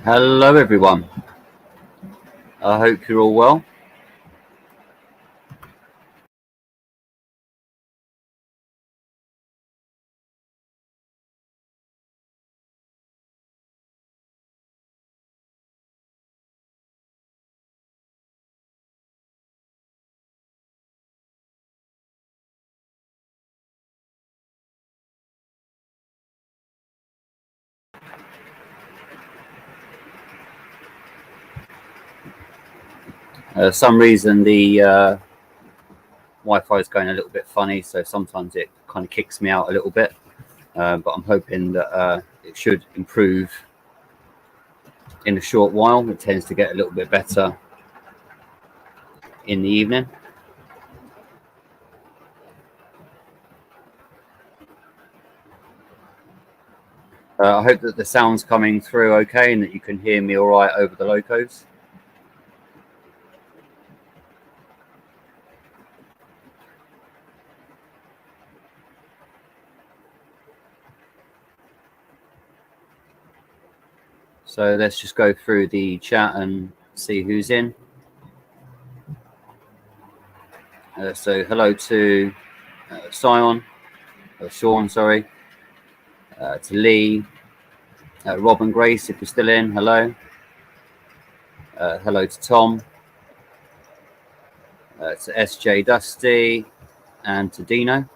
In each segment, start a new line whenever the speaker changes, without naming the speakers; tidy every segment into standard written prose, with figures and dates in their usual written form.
Hello everyone, I hope you're all well. Some reason the Wi-Fi is going a little bit funny, so sometimes it kind of kicks me out a little bit, but I'm hoping that it should improve in a short while. It tends to get a little bit better in the evening. I hope that the sound's coming through okay and that you can hear me all right over the locos. So let's just go through the chat and see who's in. So hello to Sean, sorry, to Lee, Rob and Grace, if you're still in, hello. Hello to Tom, to SJ Dusty, and to Dino.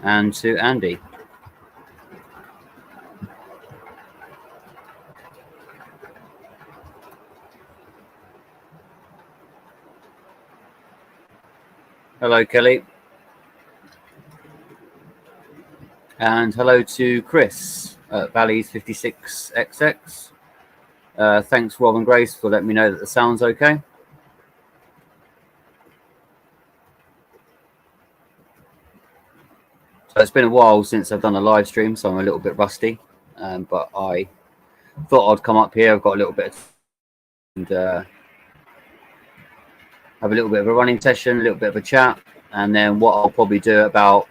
And to Andy. Hello, Kelly. And hello to Chris at Valleys56XX. Thanks, Rob and Grace, for letting me know that the sound's okay. So it's been a while since I've done a live stream, so I'm a little bit rusty. But I thought I'd come up here. I've got a little bit and have a little bit of a running session, a little bit of a chat. And then what I'll probably do about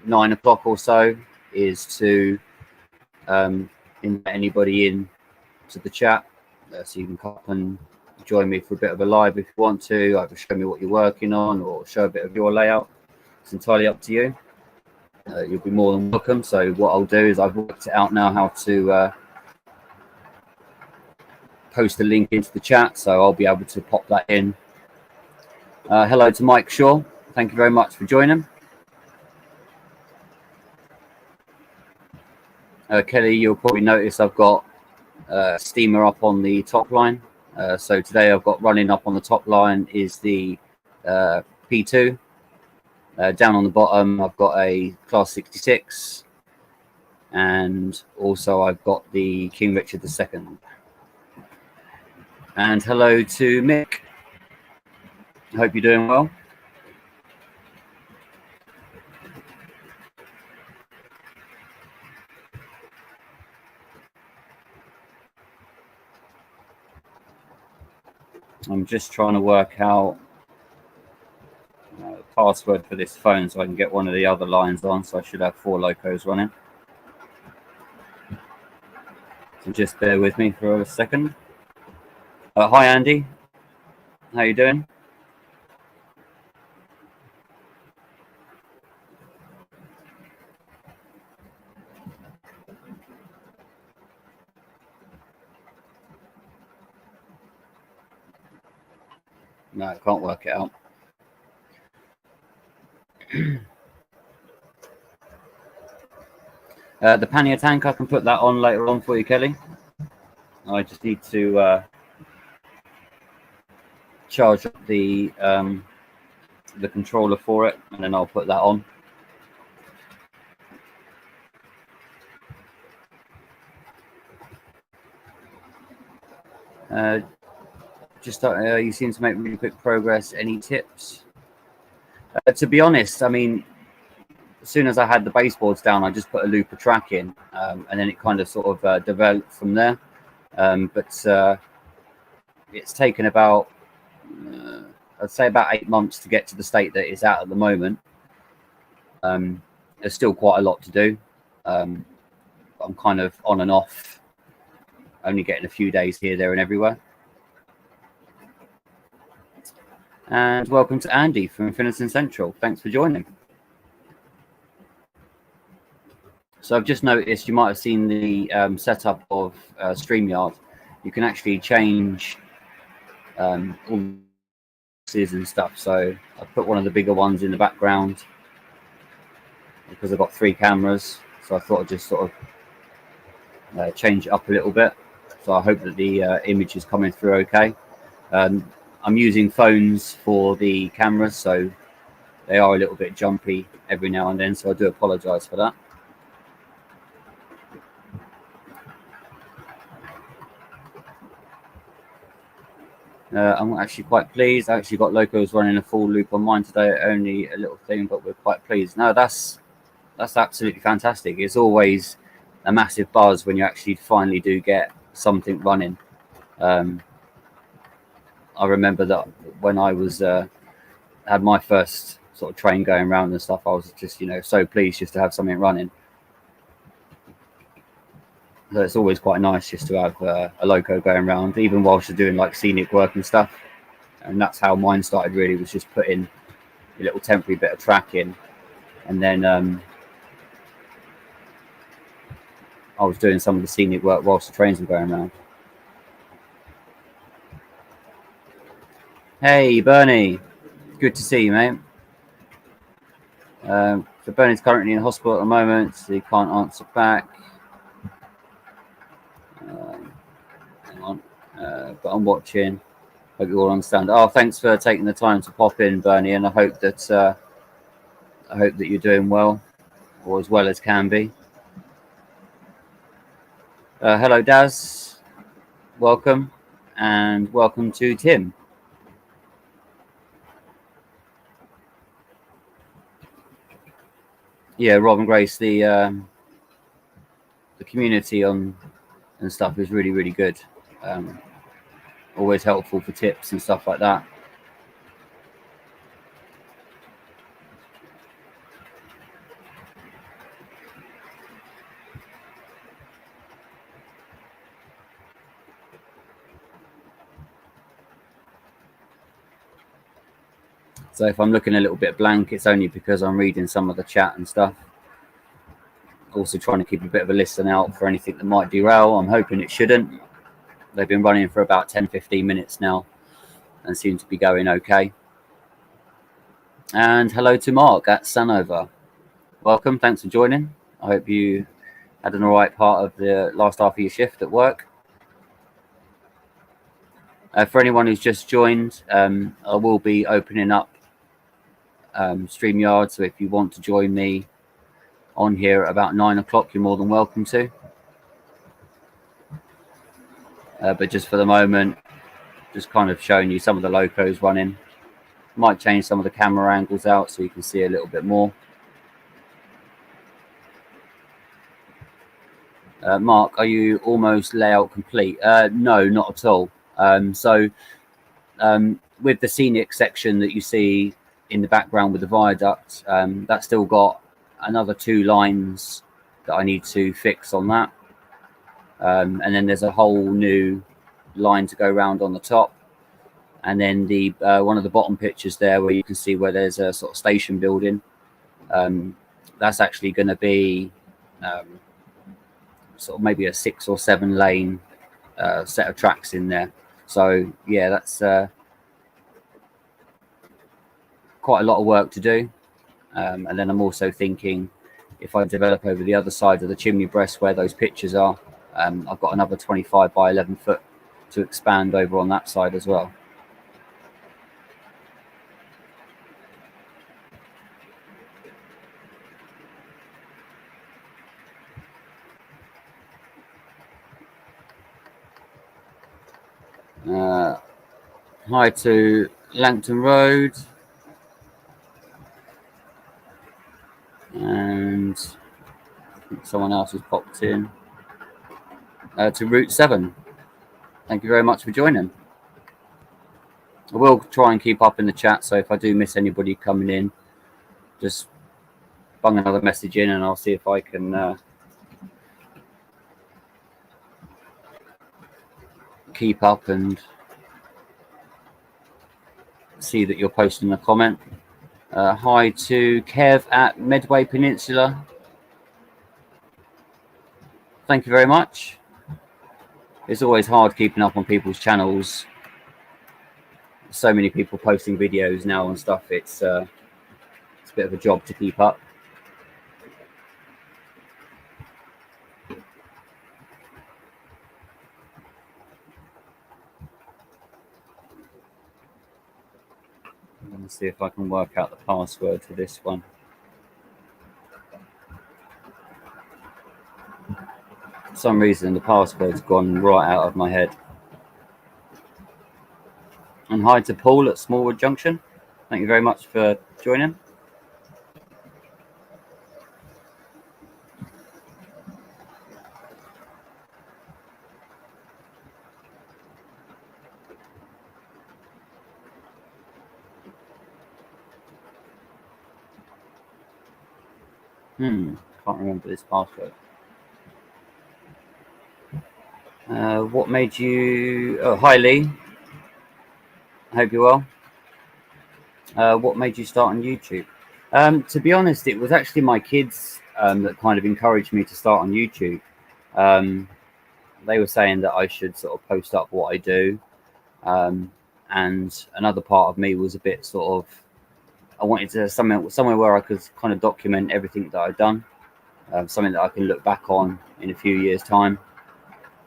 9 o'clock or so is to invite anybody in to the chat, so you can come up and join me for a bit of a live if you want to, either show me what you're working on or show a bit of your layout. It's entirely up to you. You'll be more than welcome. So what I'll do is I've worked it out now how to post a link into the chat, so I'll be able to pop that in. Hello to Mike Shaw, thank you very much for joining. Kelly, you'll probably notice I've got steamer up on the top line. So today I've got running up on the top line is the P2. Down on the bottom I've got a Class 66, and also I've got the King Richard II. And hello to Mick. I hope you're doing well. I'm just trying to work out the password for this phone so I can get one of the other lines on, so I should have 4 locos running. So just bear with me for a second. Hi Andy, how you doing? No, I can't work it out. The pannier tank, I can put that on later on for you, Kelly. I just need to charge up the controller for it, and then I'll put that on. You seem to make really quick progress. Any tips? To be honest, I mean, as soon as I had the baseboards down, I just put a looper track in, and then it kind of sort of developed from there. But it's taken about, I'd say about 8 months to get to the state that it's at the moment. And there's still quite a lot to do. I'm kind of on and off, only getting a few days here, there, and everywhere. And welcome to Andy from Finniton Central. Thanks for joining. So I've just noticed you might have seen the setup of StreamYard. You can actually change all and stuff. So I put one of the bigger ones in the background because I've got 3 cameras. So I thought I'd just sort of change it up a little bit. So I hope that the image is coming through okay. I'm using phones for the cameras, so they are a little bit jumpy every now and then. So I do apologize for that. I'm actually quite pleased. I actually got locos running a full loop on mine today. Only a little thing, but we're quite pleased. No, that's absolutely fantastic. It's always a massive buzz when you actually finally do get something running. I remember that when I was had my first sort of train going around and stuff, I was just, you know, so pleased just to have something running. So it's always quite nice just to have a loco going around, even whilst you're doing like scenic work and stuff. And that's how mine started, really, was just putting a little temporary bit of track in, and then I was doing some of the scenic work whilst the trains were going around. Hey Bernie, good to see you, mate. So Bernie's currently in hospital at the moment, so he can't answer back. Hang on, but I'm watching. Hope you all understand. Oh, thanks for taking the time to pop in, Bernie, and I hope that you're doing well, or as well as can be. Hello, Daz. Welcome, and welcome to Tim. Yeah, Rob and Grace, the community on and stuff is really, really good. Always helpful for tips and stuff like that. So if I'm looking a little bit blank, it's only because I'm reading some of the chat and stuff. Also trying to keep a bit of a listen out for anything that might derail. I'm hoping it shouldn't. They've been running for about 10-15 minutes now and seem to be going okay. And hello to Mark at Sanover. Welcome, thanks for joining. I hope you had an all right part of the last half of your shift at work. For anyone who's just joined, I will be opening up StreamYard, so if you want to join me on here at about 9 o'clock, you're more than welcome to. But just for the moment, just kind of showing you some of the locos running. Might change some of the camera angles out so you can see a little bit more. Mark, are you almost layout complete? No, not at all. With the scenic section that you see in the background with the viaduct, that's still got another 2 lines that I need to fix on that. And then there's a whole new line to go around on the top. And then the one of the bottom pictures there where you can see where there's a sort of station building. That's actually going to be sort of maybe a 6 or 7 lane set of tracks in there. So yeah, that's quite a lot of work to do. And then I'm also thinking if I develop over the other side of the chimney breast where those pictures are, I've got another 25 by 11 foot to expand over on that side as well. Hi to Langton Road. And someone else has popped in. To Route 7. Thank you very much for joining. I will try and keep up in the chat, so if I do miss anybody coming in, just bung another message in, and I'll see if I can keep up and see that you're posting a comment. Hi to Kev at Medway Peninsula. Thank you very much. It's always hard keeping up on people's channels. So many people posting videos now and stuff. It's a bit of a job to keep up. I'm going to see if I can work out the password to this one. For some reason, the password's gone right out of my head. And hi to Paul at Smallwood Junction. Thank you very much for joining. Can't remember this password. What made you... Oh, hi Lee. I hope you're well. What made you start on YouTube? To be honest, it was actually my kids that kind of encouraged me to start on YouTube. They were saying that I should sort of post up what I do. And another part of me was a bit sort of... I wanted to somewhere where I could kind of document everything that I've done. Something that I can look back on in a few years' time.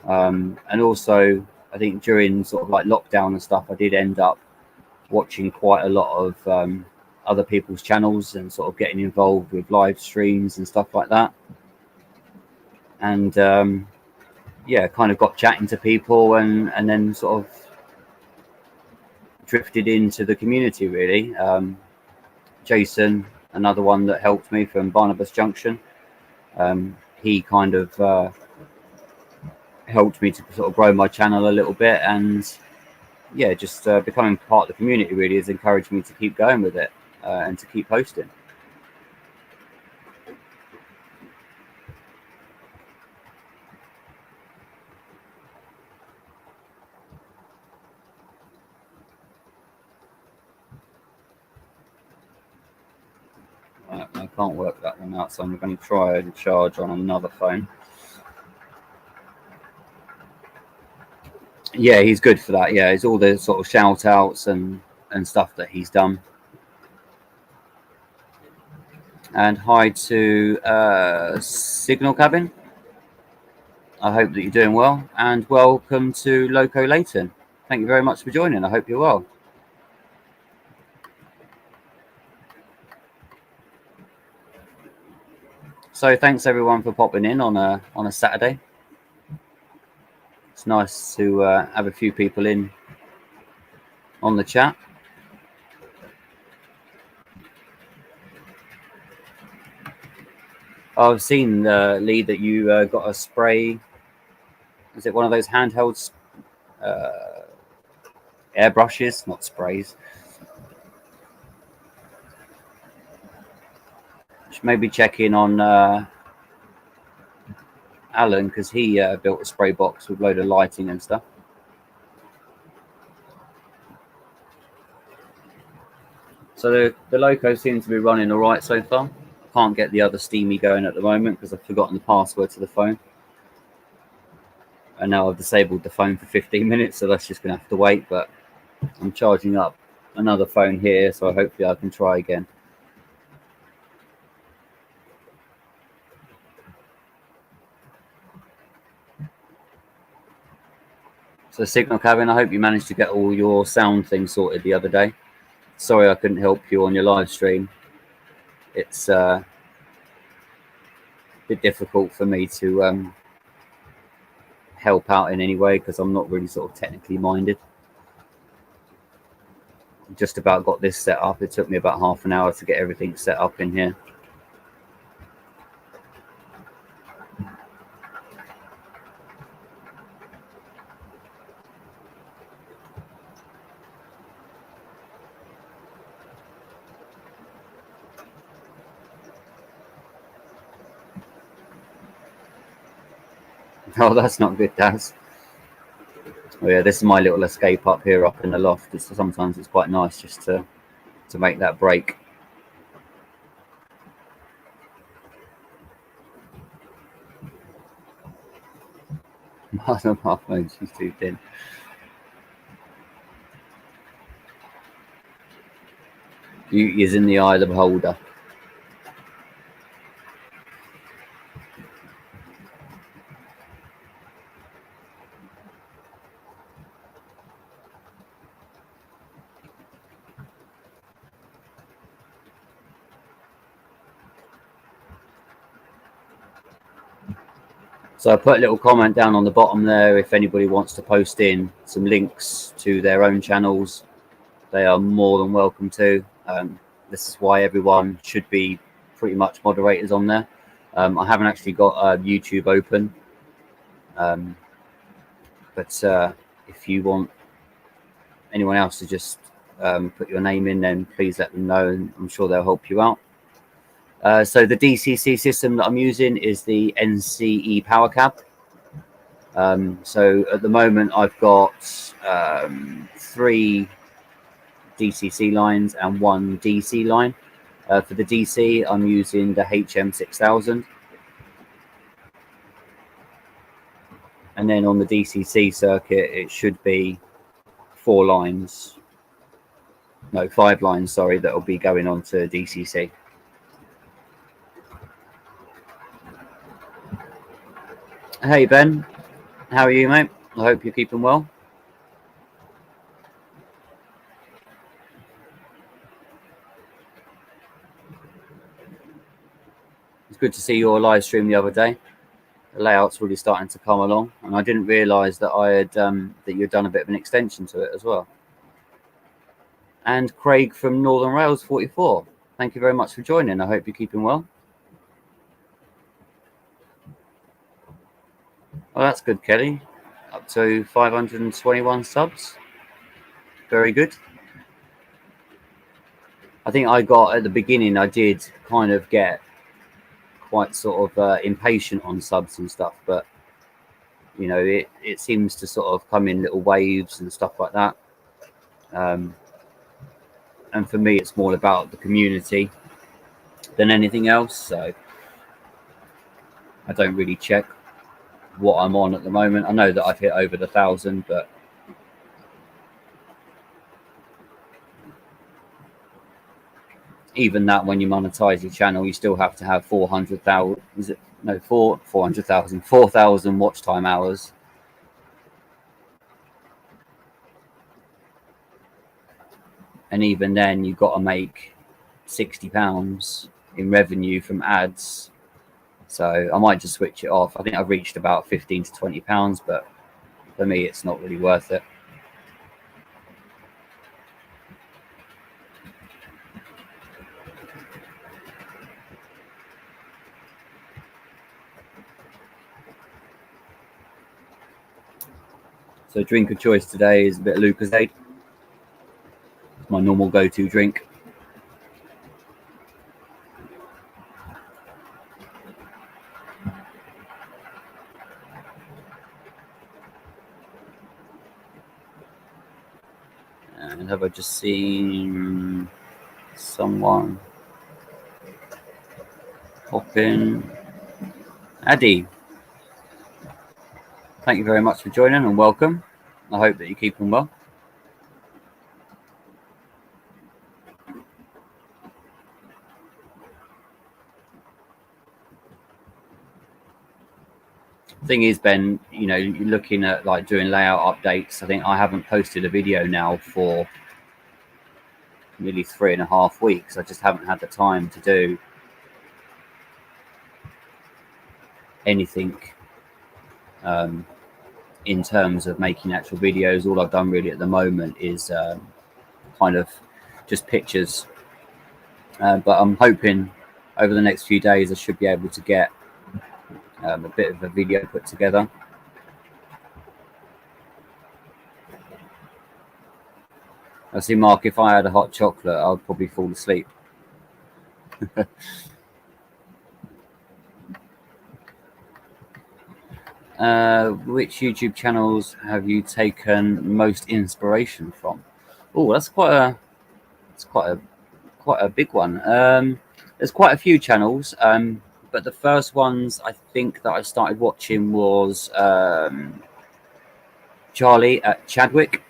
And also, I think during sort of like lockdown and stuff, I did end up watching quite a lot of other people's channels and sort of getting involved with live streams and stuff like that. And yeah, kind of got chatting to people and then sort of drifted into the community really. Jason, another one that helped me from Barnabas Junction. He kind of helped me to sort of grow my channel a little bit, and yeah, just becoming part of the community really has encouraged me to keep going with it and to keep posting. I can't work that one out, so I'm going to try and charge on another phone. Yeah, he's good for that. Yeah, it's all the sort of shout outs and stuff that he's done. And hi to Signal Cabin. I hope that you're doing well, and welcome to Loco Leighton. Thank you very much for joining. I hope you're well. So thanks everyone for popping in on a Saturday. It's nice to have a few people in on the chat. I've seen Lee that you got a spray. Is it one of those handheld airbrushes, not sprays? Should maybe check in on Alan, because he built a spray box with a load of lighting and stuff. So the Loco seems to be running all right so far. Can't get the other Steamy going at the moment because I've forgotten the password to the phone. And now I've disabled the phone for 15 minutes, so that's just going to have to wait. But I'm charging up another phone here, so hopefully I can try again. So Signal Cabin, I hope you managed to get all your sound things sorted the other day. Sorry I couldn't help you on your live stream. It's a bit difficult for me to help out in any way because I'm not really sort of technically minded. Just about got this set up. It took me about half an hour to get everything set up in here. Oh, that's not good, Daz. Oh, yeah, this is my little escape up here, up in the loft. Sometimes it's quite nice just to make that break. She's too thin. Beauty is in the eye of the beholder. So I put a little comment down on the bottom there. If anybody wants to post in some links to their own channels, they are more than welcome to. This is why everyone should be pretty much moderators on there. I haven't actually got YouTube open, but if you want anyone else to just put your name in, then please let them know, and I'm sure they'll help you out. So the DCC system that I'm using is the NCE Power Cab. So at the moment I've got 3 DCC lines and 1 DC line. For the DC, I'm using the HM6000. And then on the DCC circuit, it should be 4 lines. No, 5 lines, sorry, that will be going on to DCC. Hey, Ben. How are you, mate? I hope you're keeping well. It's good to see your live stream the other day. The layout's really starting to come along, and I didn't realise that I had that you'd done a bit of an extension to it as well. And Craig from Northern Rails 44, thank you very much for joining. I hope you're keeping well. Well, that's good, Kelly. Up to 521 subs. Very good. I think I got at the beginning, I did kind of get quite sort of impatient on subs and stuff, but you know, it seems to sort of come in little waves and stuff like that. And for me, it's more about the community than anything else. So I don't really check what I'm on at the moment. I know that I've hit over the 1,000, but even that, when you monetize your channel, you still have to have 400,000. Is it no 400,000? 4,000 watch time hours. And even then, you've got to make £60 in revenue from ads. So I might just switch it off. I think I've reached about £15 to £20, but for me, it's not really worth it. So drink of choice today is a bit of Lucozade. It's my normal go-to drink. And have I just seen someone pop in? Addy, thank you very much for joining and welcome. I hope that you're keeping well. Thing is, Ben, you know, you're looking at like doing layout updates. I think I haven't posted a video now for nearly 3.5 weeks. I just haven't had the time to do anything in terms of making actual videos. All I've done really at the moment is kind of just pictures, but I'm hoping over the next few days I should be able to get a bit of a video put together. I see, Mark, if I had a hot chocolate, I'd probably fall asleep. Which YouTube channels have you taken most inspiration from? Oh, that's quite a big one. There's quite a few channels, but the first ones I think that I started watching was Charlie at Chadwick.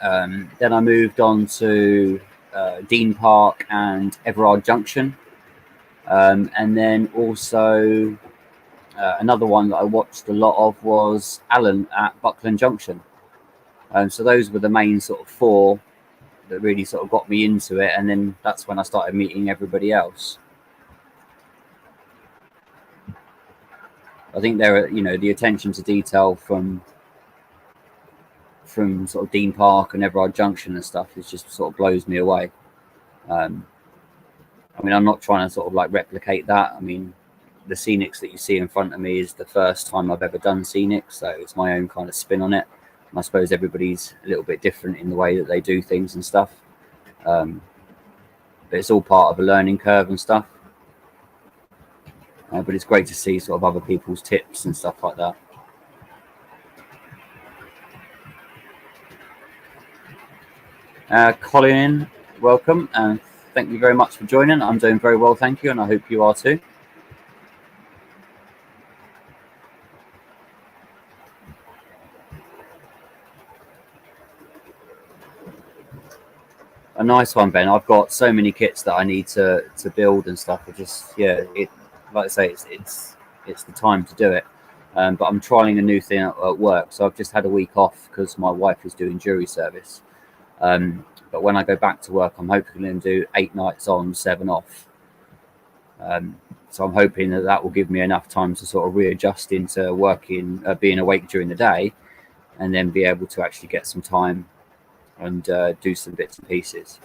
Then I moved on to Dean Park and Everard Junction, and then also another one that I watched a lot of was Alan at Buckland Junction. So those were the main sort of four that really sort of got me into it, and then that's when I started meeting everybody else. I think there are, the attention to detail from sort of Dean Park and Everard Junction and stuff is just sort of blows me away. I mean, I'm not trying to sort of like replicate that. I mean, the scenics that you see in front of me is the first time I've ever done scenics, so it's my own kind of spin on it. And I suppose everybody's a little bit different in the way that they do things and stuff. But it's all part of a learning curve and stuff. But it's great to see sort of other people's tips and stuff like that. Colin, welcome, and thank you very much for joining. I'm doing very well, thank you, and I hope you are too. A nice one, Ben. I've got so many kits that I need to build and stuff. It like I say, it's the time to do it. But I'm trialing a new thing at work, so I've just had a week off because my wife is doing jury service. But when I go back to work, I'm hoping to do 8 nights on, 7 off. So I'm hoping that will give me enough time to sort of readjust into working, being awake during the day, and then be able to actually get some time and do some bits and pieces.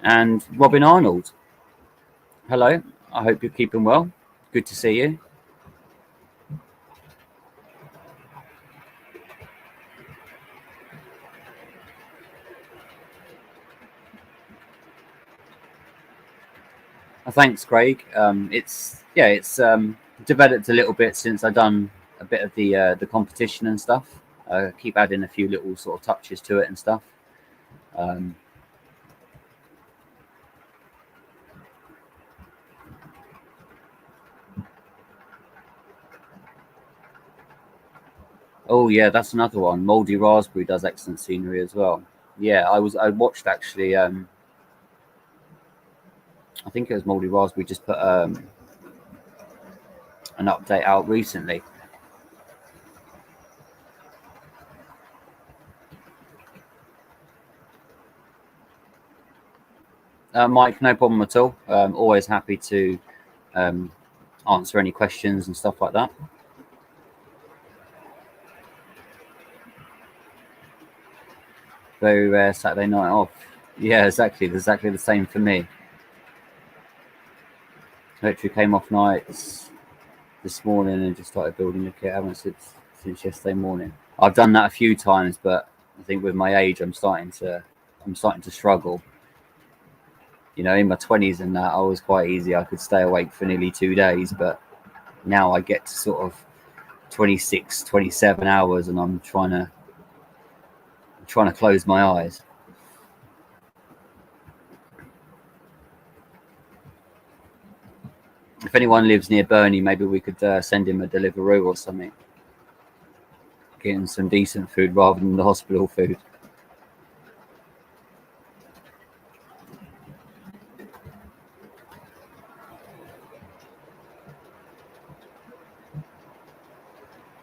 And Robin Arnold, hello. I hope you're keeping well. Good to see you. Thanks, Craig. It's developed a little bit since I've done a bit of the competition and stuff. Keep adding a few little sort of touches to it and stuff. Oh yeah, that's another one. Moldy Raspberry does excellent scenery as well. Yeah, I watched actually. I think it was Moldy Raspberry just put an update out recently. Mike, no problem at all. Always happy to answer any questions and stuff like that. Very rare Saturday night off. Yeah, exactly the same for me. Literally came off nights this morning and just started building the kit. I haven't since yesterday morning. I've done that a few times, but I think with my age, I'm starting to struggle. In my 20s and that, I was quite easy. I could stay awake for nearly 2 days, but now I get to sort of 26, 27 hours, and I'm trying to close my eyes. If anyone lives near Burnley, maybe we could send him a Deliveroo or something. Getting some decent food rather than the hospital food.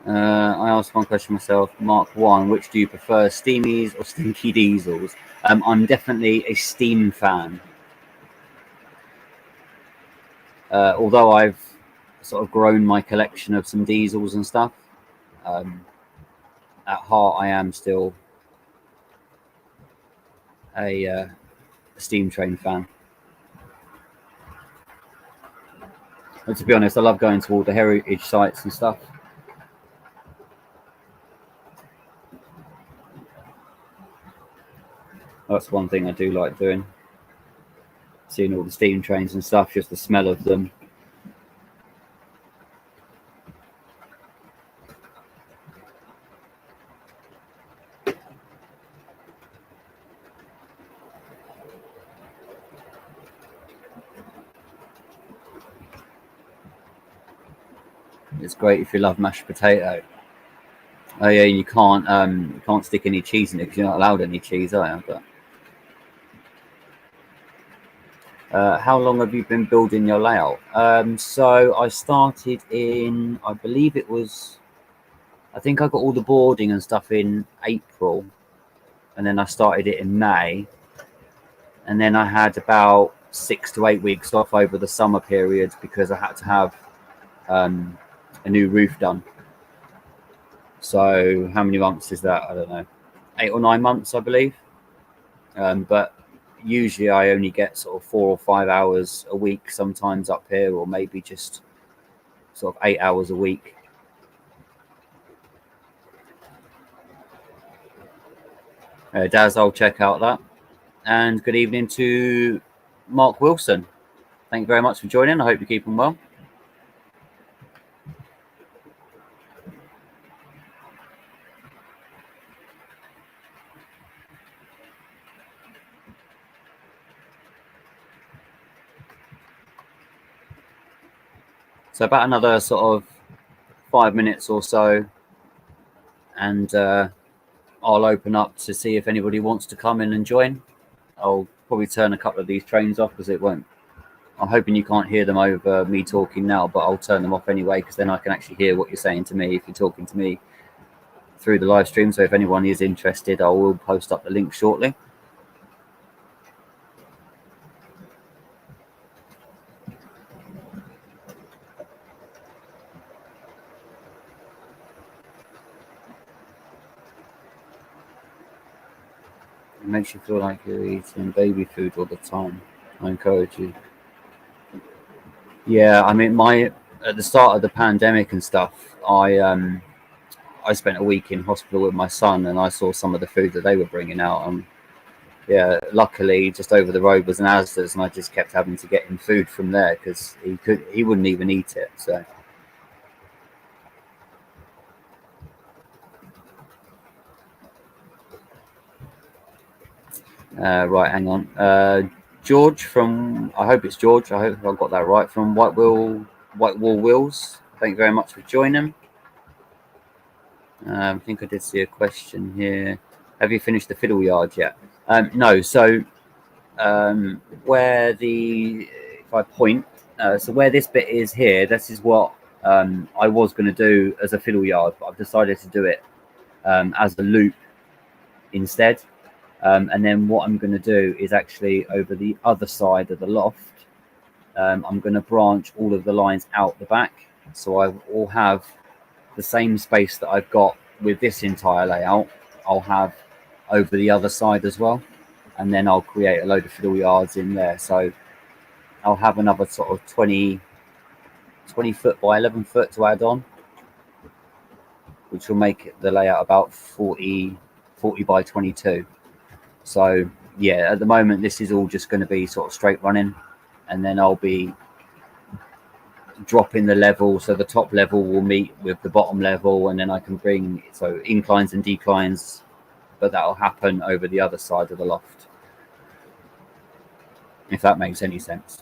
I asked one question myself. Mark 1, which do you prefer, steamies or stinky diesels? I'm definitely a steam fan. Although I've sort of grown my collection of some diesels and stuff, at heart I am still a steam train fan. But to be honest, I love going to all the heritage sites and stuff. That's one thing I do like doing. Seeing all the steam trains and stuff, just the smell of them. It's great if you love mashed potato. Oh yeah, you can't stick any cheese in it because you're not allowed any cheese, are you? But how long have you been building your layout? So I started in, I believe it was, I think I got all the boarding and stuff in April, and then I started it in May, and then I had about 6 to 8 weeks off over the summer period because I had to have a new roof done. So how many months is that? I don't know, 8 or 9 months, I believe. But usually I only get sort of 4 or 5 hours a week, sometimes up here, or maybe just sort of 8 hours a week. Daz, I'll check out that. And good evening to Mark Wilson. Thank you very much for joining. I hope you're keeping well. So about another sort of 5 minutes or so, and I'll open up to see if anybody wants to come in and join. I'll probably turn a couple of these trains off because it won't. I'm hoping you can't hear them over me talking now, but I'll turn them off anyway because then I can actually hear what you're saying to me if you're talking to me through the live stream. So if anyone is interested, I will post up the link shortly. It makes you feel like you're eating baby food all the time. I encourage you. Yeah, I mean, at the start of the pandemic and stuff, I spent a week in hospital with my son, and I saw some of the food that they were bringing out. And yeah, luckily, just over the road was an Asda's, and I just kept having to get him food from there because he wouldn't even eat it. So. Right, hang on. George from, I hope it's George. I hope I got that right. From White Wall Wheels. Thank you very much for joining. I think I did see a question here. Have you finished the fiddle yard yet? No. So if I point, so where this bit is here, this is what I was going to do as a fiddle yard, but I've decided to do it as a loop instead. And then what I'm going to do is actually over the other side of the loft, I'm going to branch all of the lines out the back. So I will have the same space that I've got with this entire layout, I'll have over the other side as well. And then I'll create a load of fiddle yards in there. So I'll have another sort of 20 foot by 11 foot to add on, which will make the layout about 40 by 22. So yeah, at the moment, this is all just going to be sort of straight running, and then I'll be dropping the level. So the top level will meet with the bottom level, and then I can bring, so inclines and declines, but that'll happen over the other side of the loft, if that makes any sense.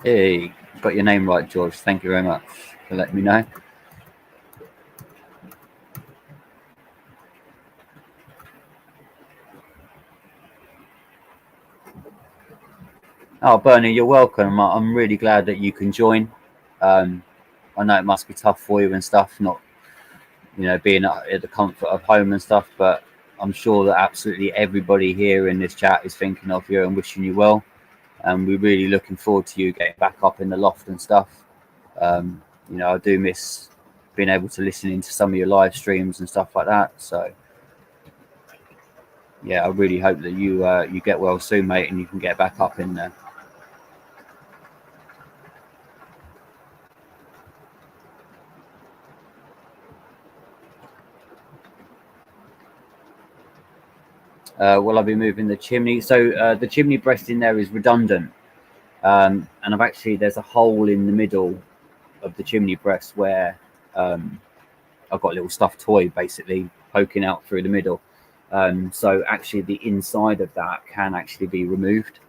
Hey, got your name right, George. Thank you very much for letting me know. Oh, Bernie, you're welcome. I'm really glad that you can join. I know it must be tough for you and stuff, not, being at the comfort of home and stuff, but I'm sure that absolutely everybody here in this chat is thinking of you and wishing you well. And we're really looking forward to you getting back up in the loft and stuff. I do miss being able to listen into some of your live streams and stuff like that. So yeah, I really hope that you get well soon, mate, and you can get back up in there. Will I be moving the chimney? So the chimney breast in there is redundant, and there's a hole in the middle of the chimney breast where I've got a little stuffed toy basically poking out through the middle. So actually the inside of that can actually be removed,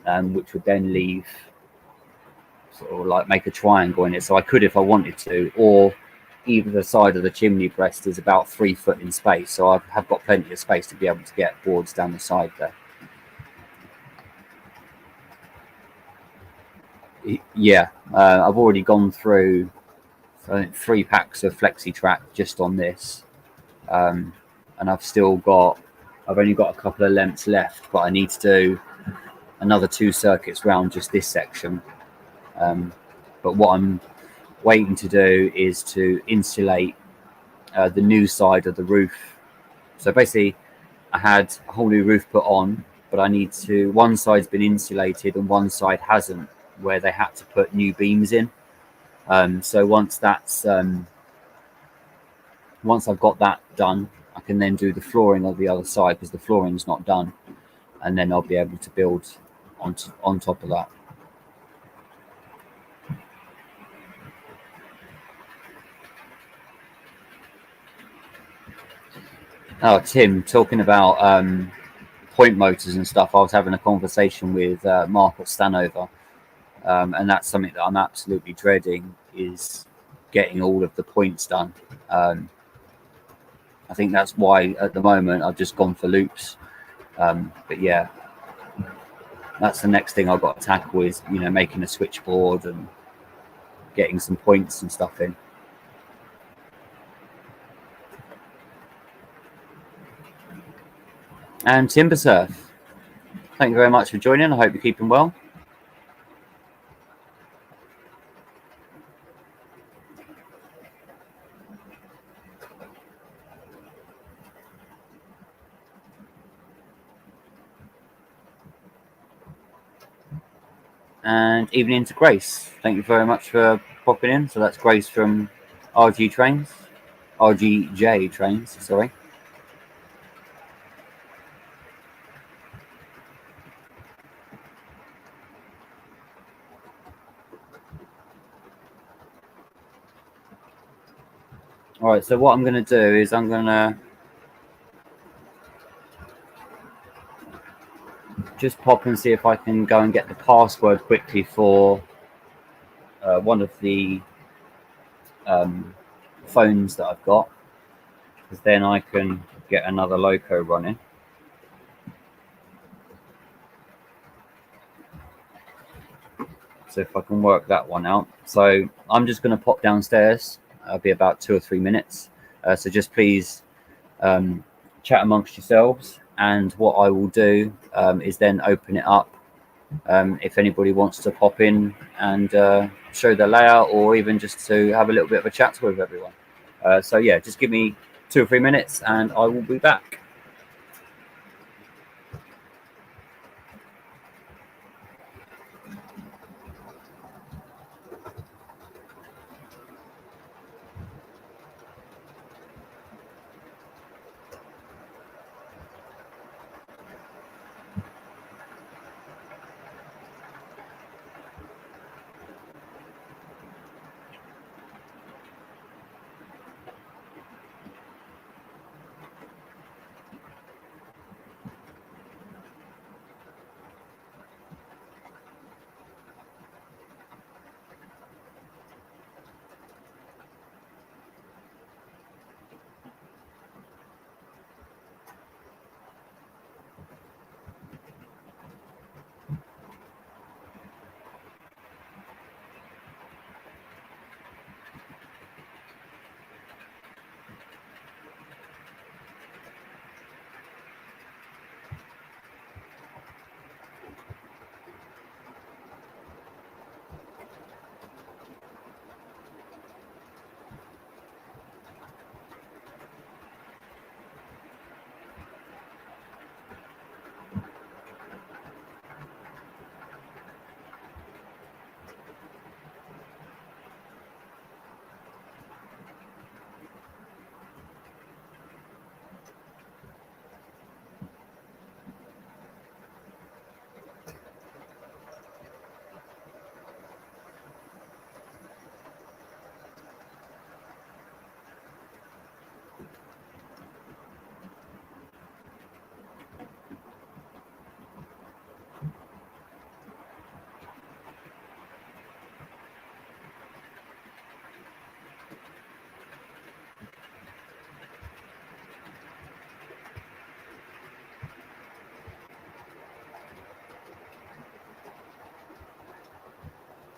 which would then leave sort of like make a triangle in it. So I could if I wanted to, or either side of the chimney breast is about 3 foot in space. So I have got plenty of space to be able to get boards down the side there. Yeah, I've already gone through, I think, 3 packs of flexi track just on this, and I've only got a couple of lengths left, but I need to do another 2 circuits round just this section. But what I'm waiting to do is to insulate the new side of the roof. So basically, I had a whole new roof put on, but I need to, one side's been insulated and one side hasn't, where they had to put new beams in. So once I've got that done, I can then do the flooring of the other side, because the flooring's not done, and then I'll be able to build on top of that. Oh, Tim, talking about point motors and stuff, I was having a conversation with Mark at Stanover, and that's something that I'm absolutely dreading, is getting all of the points done. I think that's why at the moment I've just gone for loops. But yeah, that's the next thing I've got to tackle, is, you know, making a switchboard and getting some points and stuff in. And Timbersurf, thank you very much for joining. I hope you're keeping well. And evening to Grace. Thank you very much for popping in. So that's Grace from RGJ Trains, sorry. All right, so what I'm going to do is I'm going to just pop and see if I can go and get the password quickly for one of the phones that I've got, because then I can get another loco running. So if I can work that one out. So I'm just going to pop downstairs. I'll be about 2 or 3 minutes. So just please chat amongst yourselves. And what I will do is then open it up. If anybody wants to pop in and show the layout, or even just to have a little bit of a chat with everyone. So yeah, just give me 2 or 3 minutes and I will be back.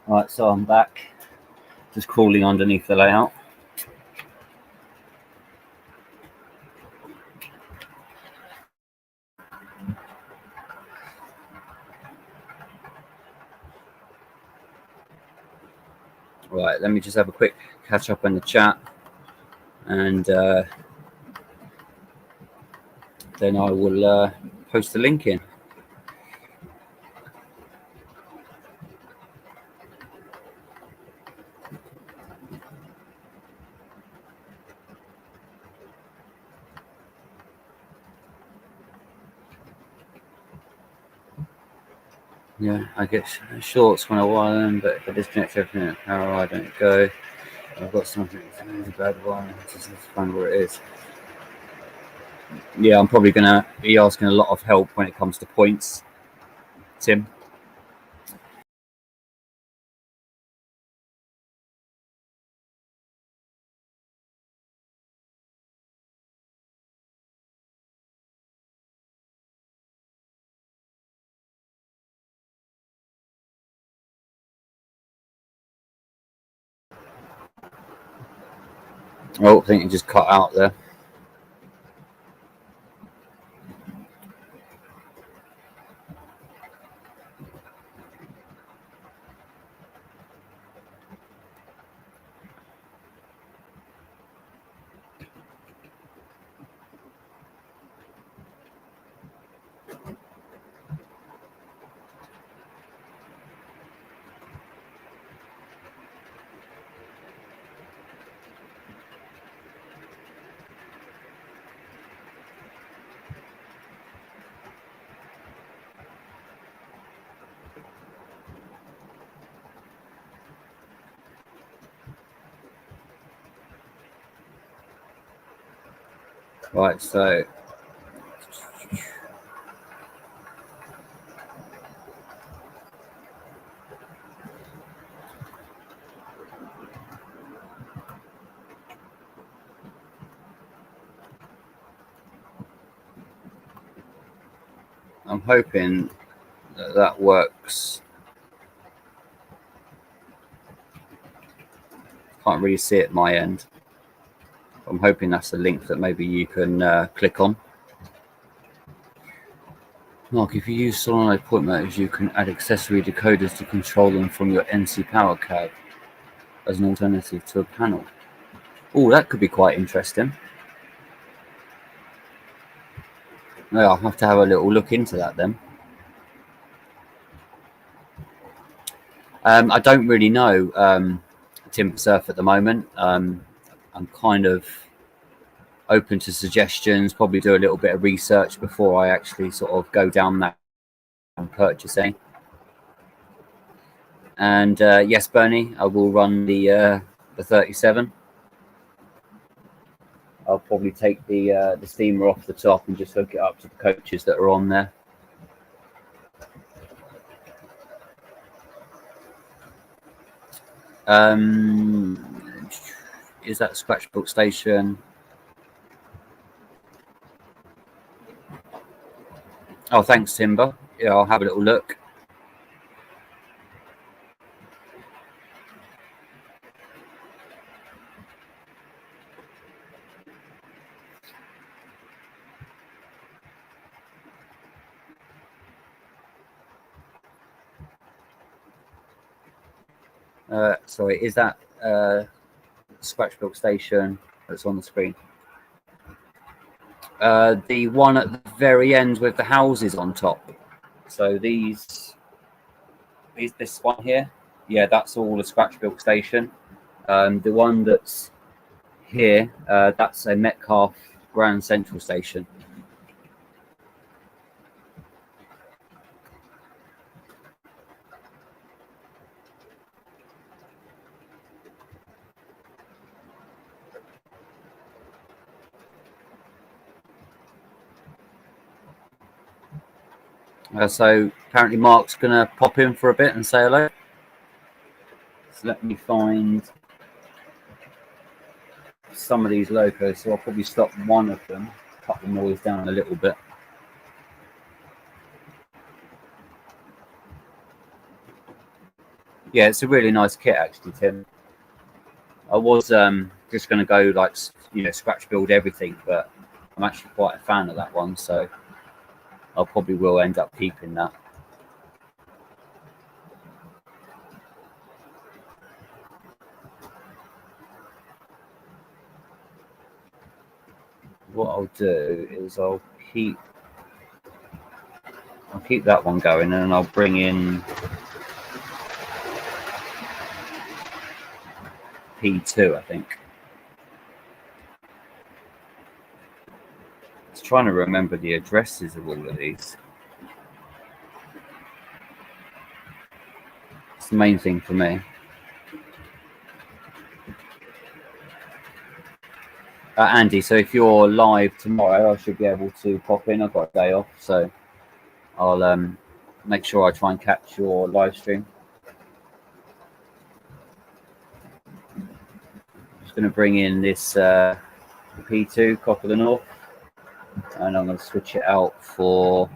Right, so I'm back, just crawling underneath the layout. Right, let me just have a quick catch up in the chat, and then I will post the link in. Yeah, I get shorts when I wire them, but if I disconnect everything at power, I don't go. I've got something, it's a bad one, just need to find where it is. Yeah, I'm probably going to be asking a lot of help when it comes to points, Tim. Oh, I think you just cut out there. Right, so I'm hoping that works. Can't really see it at my end. I'm hoping that's a link that maybe you can click on. Mark, if you use solenoid point motors, you can add accessory decoders to control them from your NC power cab as an alternative to a panel. Oh, that could be quite interesting. Yeah, I'll have to have a little look into that then. I don't really know timber surf at the moment. I'm kind of open to suggestions, probably do a little bit of research before I actually sort of go down that purchasing. And yes, Bernie, I will run the 37. I'll probably take the steamer off the top and just hook it up to the coaches that are on there. Is that scratchbook station? Oh, thanks, Timber. Yeah, I'll have a little look. Sorry, is that scratchbook station that's on the screen? The one at the very end with the houses on top. So this one here, yeah, that's all a scratchbook station. The one that's here, that's a Metcalfe Grand Central station. So apparently Mark's gonna pop in for a bit and say hello. So let me find some of these locos. So I'll probably stop one of them, cut the noise down a little bit. Yeah, it's a really nice kit actually, Tim. I was just going to go like, you know, scratch build everything, but I'm actually quite a fan of that one, so I probably will end up keeping that. What I'll do is I'll keep that one going, and I'll bring in P2, I think. I was trying to remember the addresses of all of these. It's the main thing for me. Andy, so if you're live tomorrow, I should be able to pop in. I've got a day off, so I'll make sure I try and catch your live stream. Just going to bring in this P2, Cock of the North, and I'm going to switch it out for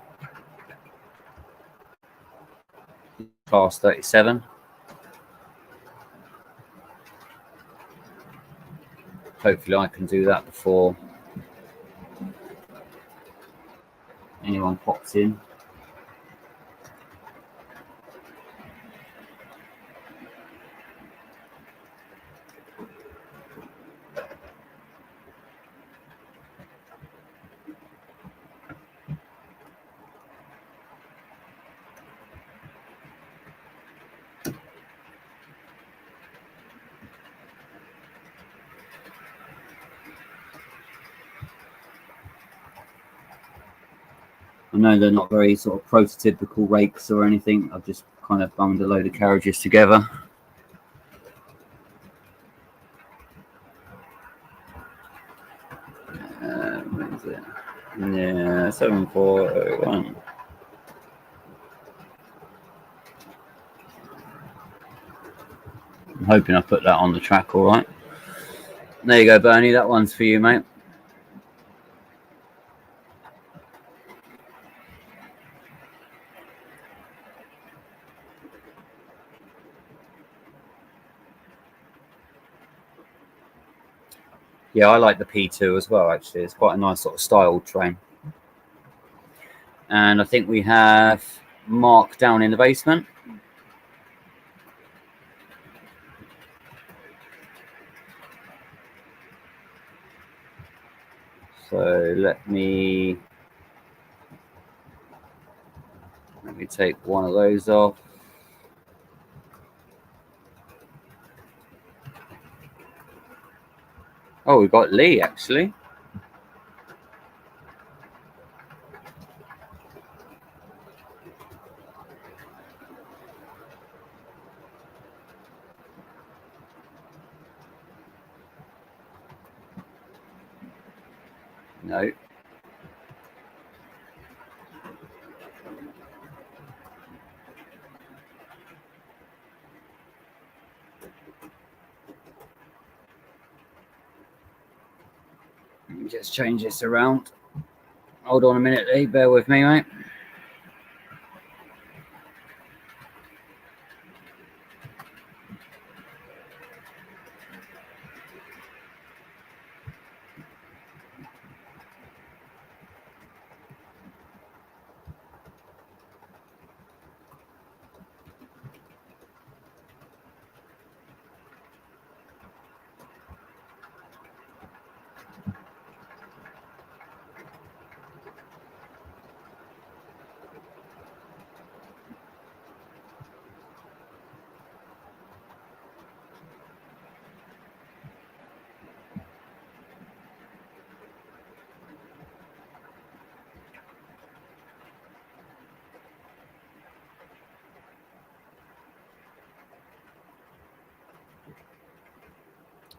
Class 37. Hopefully I can do that before anyone pops in. I know they're not very sort of prototypical rakes or anything. I've just kind of bunged a load of carriages together. What is it? Yeah, 7401. I'm hoping I put that on the track all right. There you go, Bernie. That one's for you, mate. Yeah, I like the P2 as well, actually. It's quite a nice sort of styled train. And I think we have Mark down in the basement. So let me take one of those off. Oh, we've got Lee, actually. No. Let me just change this around. Hold on a minute, Lee. Bear with me, mate.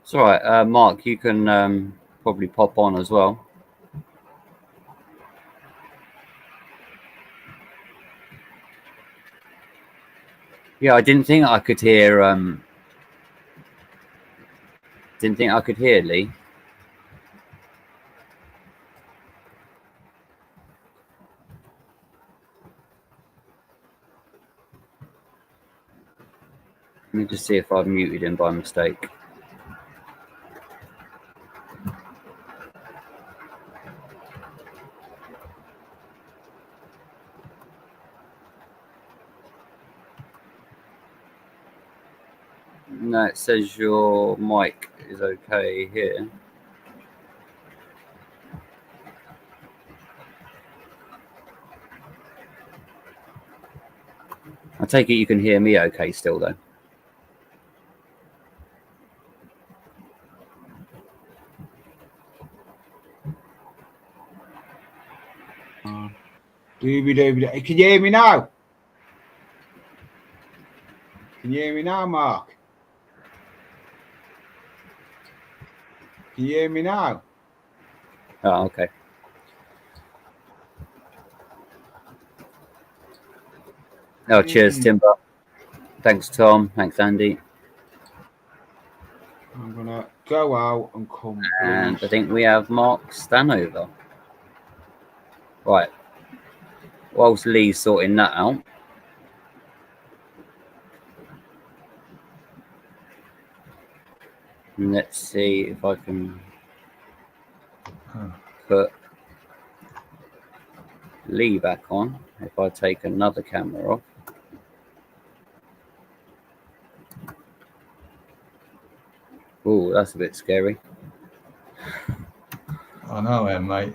It's all right. Mark, you can probably pop on as well. Yeah, I didn't think I could hear. Didn't think I could hear Lee. Let me just see if I've muted him by mistake. No, it says your mic is okay here. I take it you can hear me okay still, though.
Can you hear me now? Can you hear me now, Mark? Can you hear me now?
Oh, okay. Oh, cheers, Timber. Thanks, Tom. Thanks, Andy.
I'm gonna go out and come.
And I think we have Mark Stanover. Right. Whilst Lee's sorting that out. Let's see if I can put Lee back on. If I take another camera off. Oh, that's a bit scary.
I know him, mate.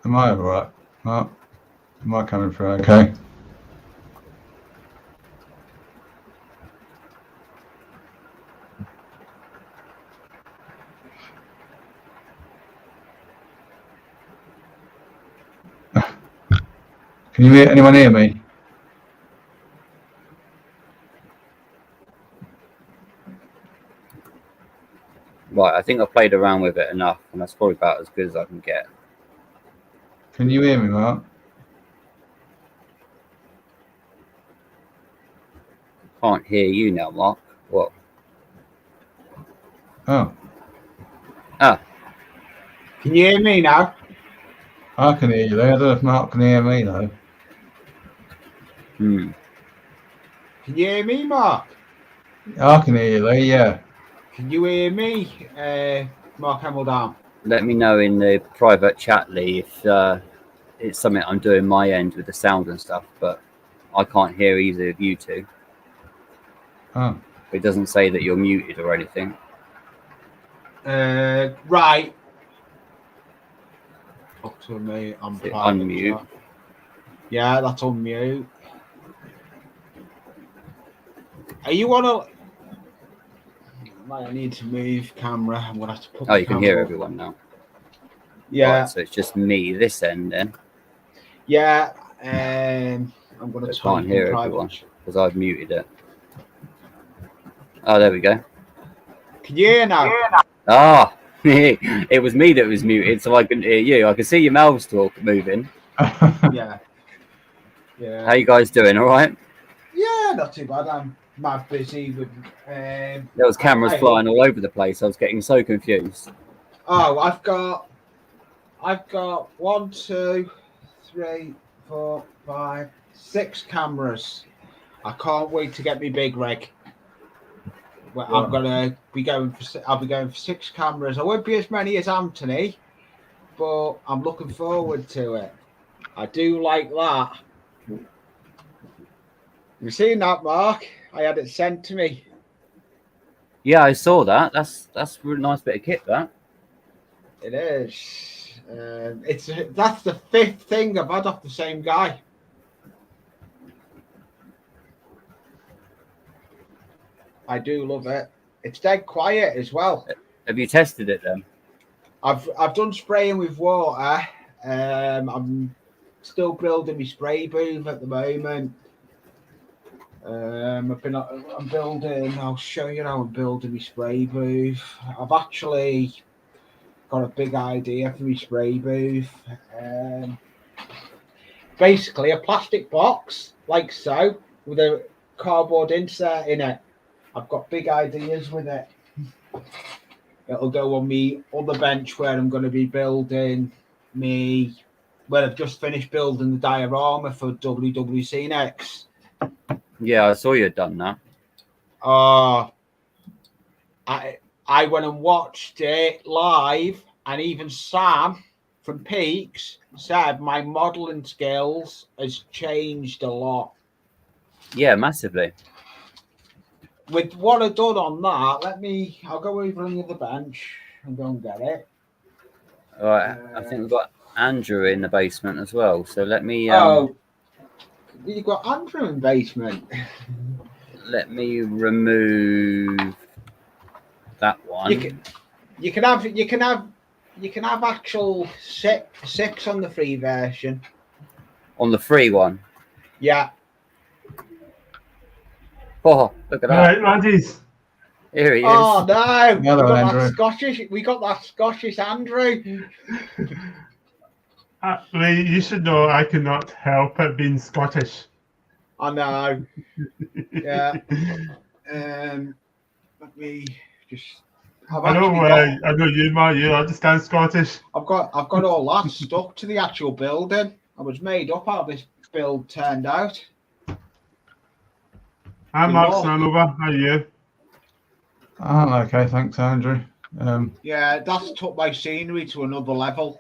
Am I all right? Mark? Am I coming through okay? Can you hear anyone hear me?
Right, I think I've played around with it enough, and that's probably about as good as I can get.
Can you hear me, Mark?
Can't hear you now, Mark. What?
Oh.
Ah.
Can you hear me now?
I can hear you there. I don't know if Mark can hear me, though.
Can you hear me, Mark?
I can hear you there, yeah.
Can you hear me, Mark Hemel-Down?
Let me know in the private chat, Lee, if it's something I'm doing my end with the sound and stuff, but I can't hear either of you two.
Oh.
It doesn't say that you're muted or anything.
Right. Talk to me. I'm
unmute.
Yeah, that's unmute. Are you on a... I need to move camera. I'm gonna have to put.
Oh, you can hear everyone now.
Yeah.
Right, so it's just me this end then.
Yeah. I'm gonna.
I can't hear everyone because I've muted it. Oh, there we go.
Can you hear now?
Ah, it was me that was muted, so I couldn't hear you. I can see your mouths talk moving.
Yeah. Yeah.
How you guys doing? All right?
Yeah, not too bad. I'm mad busy with.
There was cameras flying all over the place. I was getting so confused.
Oh, I've got 1, 2, 3, 4, 5, 6 cameras. I can't wait to get me big rig. Well, yeah. I'm gonna be going for. I'll be going for 6 cameras. I won't be as many as Anthony, but I'm looking forward to it. I do like that. You seen that, Mark? I had it sent to me.
Yeah, I saw that. That's a really nice bit of kit. That
it is. That's the 5th thing I've had off the same guy. I do love it. It's dead quiet as well.
Have you tested it then?
I've done spraying with water. I'm still building my spray booth at the moment. I'm building. I'll show you how I'm building my spray booth. I've actually got a big idea for my spray booth. Basically, a plastic box like so with a cardboard insert in it. I've got big ideas with it. It'll go on me other bench where I'm going to be building me. Well, I've just finished building the diorama for WWC Next.
Yeah, I saw you had done that.
I went and watched it live, and even Sam from Peaks said my modelling skills has changed a lot.
Yeah, massively.
With what I've done on that, I'll go over on the other bench and go and get it.
All right, I think we've got Andrew in the basement as well. So let me.
You've got Andrew in the basement.
Let me remove that one.
You can have actual six on the free version.
On the free one.
Yeah.
Oh, look at that!
All right, laddies.
Here he is.
Oh no!
Hello,
We got that Scottish Andrew.
Lee, you should know I cannot help it being Scottish.
I know. Yeah. Let me just.
I know you, Matt. You understand Scottish.
I've got all that stuck to the actual building. I was made up how this build turned out.
I'm Mark Sanover. How are you?
I'm okay, thanks, Andrew.
Yeah, that's took my scenery to another level.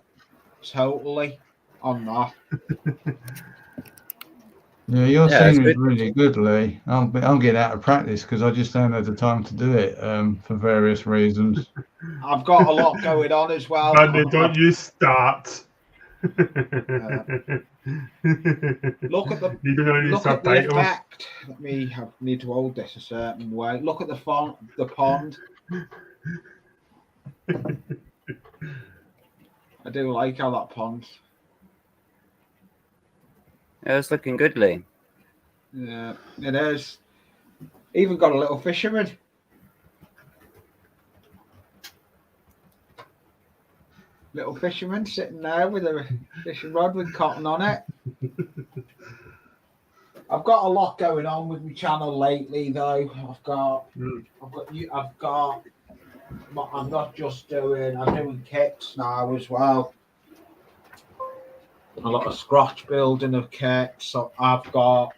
Totally on that.
Yeah, your
Yeah,
scenery is really good, Lee. I'm getting out of practice because I just don't have the time to do it for various reasons.
I've got a lot going on as well.
Randy, don't you start.
Look at the effect. I need to hold this a certain way. Look at the pond. I do like how that pond.
Yeah, it's looking good, Lee.
Yeah, it is. Even got a little fisherman. Little fisherman sitting there with a fishing rod with cotton on it. I've got a lot going on with my channel lately, though. I'm not just doing. I'm doing kits now as well. A lot of scratch building of kits. So I've got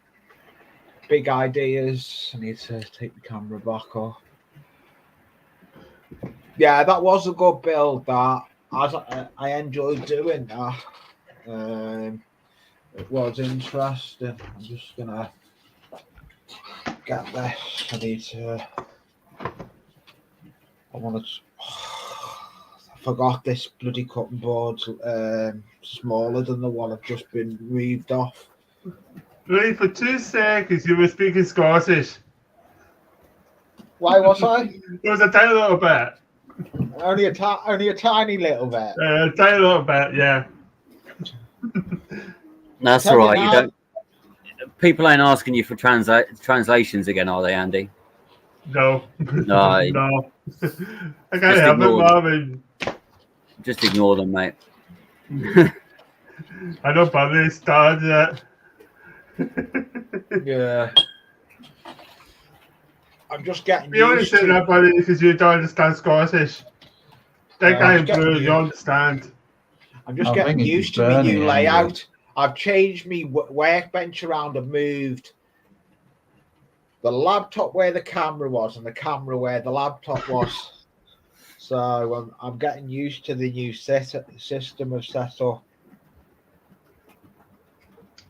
big ideas. I need to take the camera back off. Yeah, that was a good build. That I enjoyed doing that. It was interesting. I'm just gonna get this. I forgot this bloody cutting board's smaller than the one I've just been reeved off.
Lee, for 2 seconds you were speaking Scottish.
Why was I?
It was a tiny little bit.
Only a tiny little bit.
A tiny little bit, yeah.
That's all right. You don't. People ain't asking you for translations again, are they, Andy?
No.
No.
No. I can't help it, Marvin.
Just ignore them, mate.
I know Buddy started yet.
Yeah. I'm just getting
You only
used
say
to
that, Buddy, because you don't understand Scottish. That guy in blue, you understand.
I'm just getting used to my new layout. I've changed my workbench around. I've moved the laptop where the camera was and the camera where the laptop was. So I'm getting used to the new system of setup.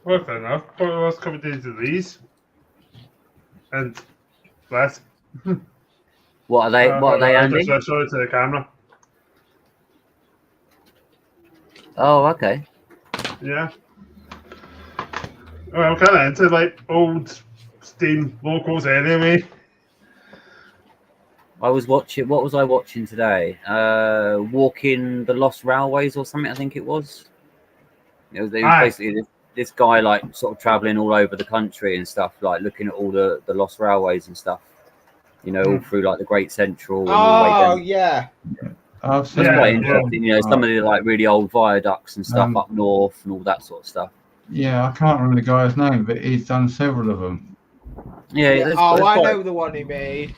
Well, fair enough. What else coming into these? And less.
What are they? Andy?
Just show it to the camera.
Oh, okay.
Yeah. Well, I'm kind of into like old Steam locals anyway.
I was watching. What was I watching today? Walking the Lost Railways or something. I think it was. It was basically this guy like sort of traveling all over the country and stuff, like looking at all the Lost Railways and stuff. You know, all through like the Great Central. And all the way down.
Yeah.
That's quite interesting. You know, some of the like really old viaducts and stuff up north and all that sort of stuff.
Yeah, I can't remember the guy's name, but he's done several of them.
Yeah.
Yeah.
There's,
Oh,
there's
I
quite-
know the one he made.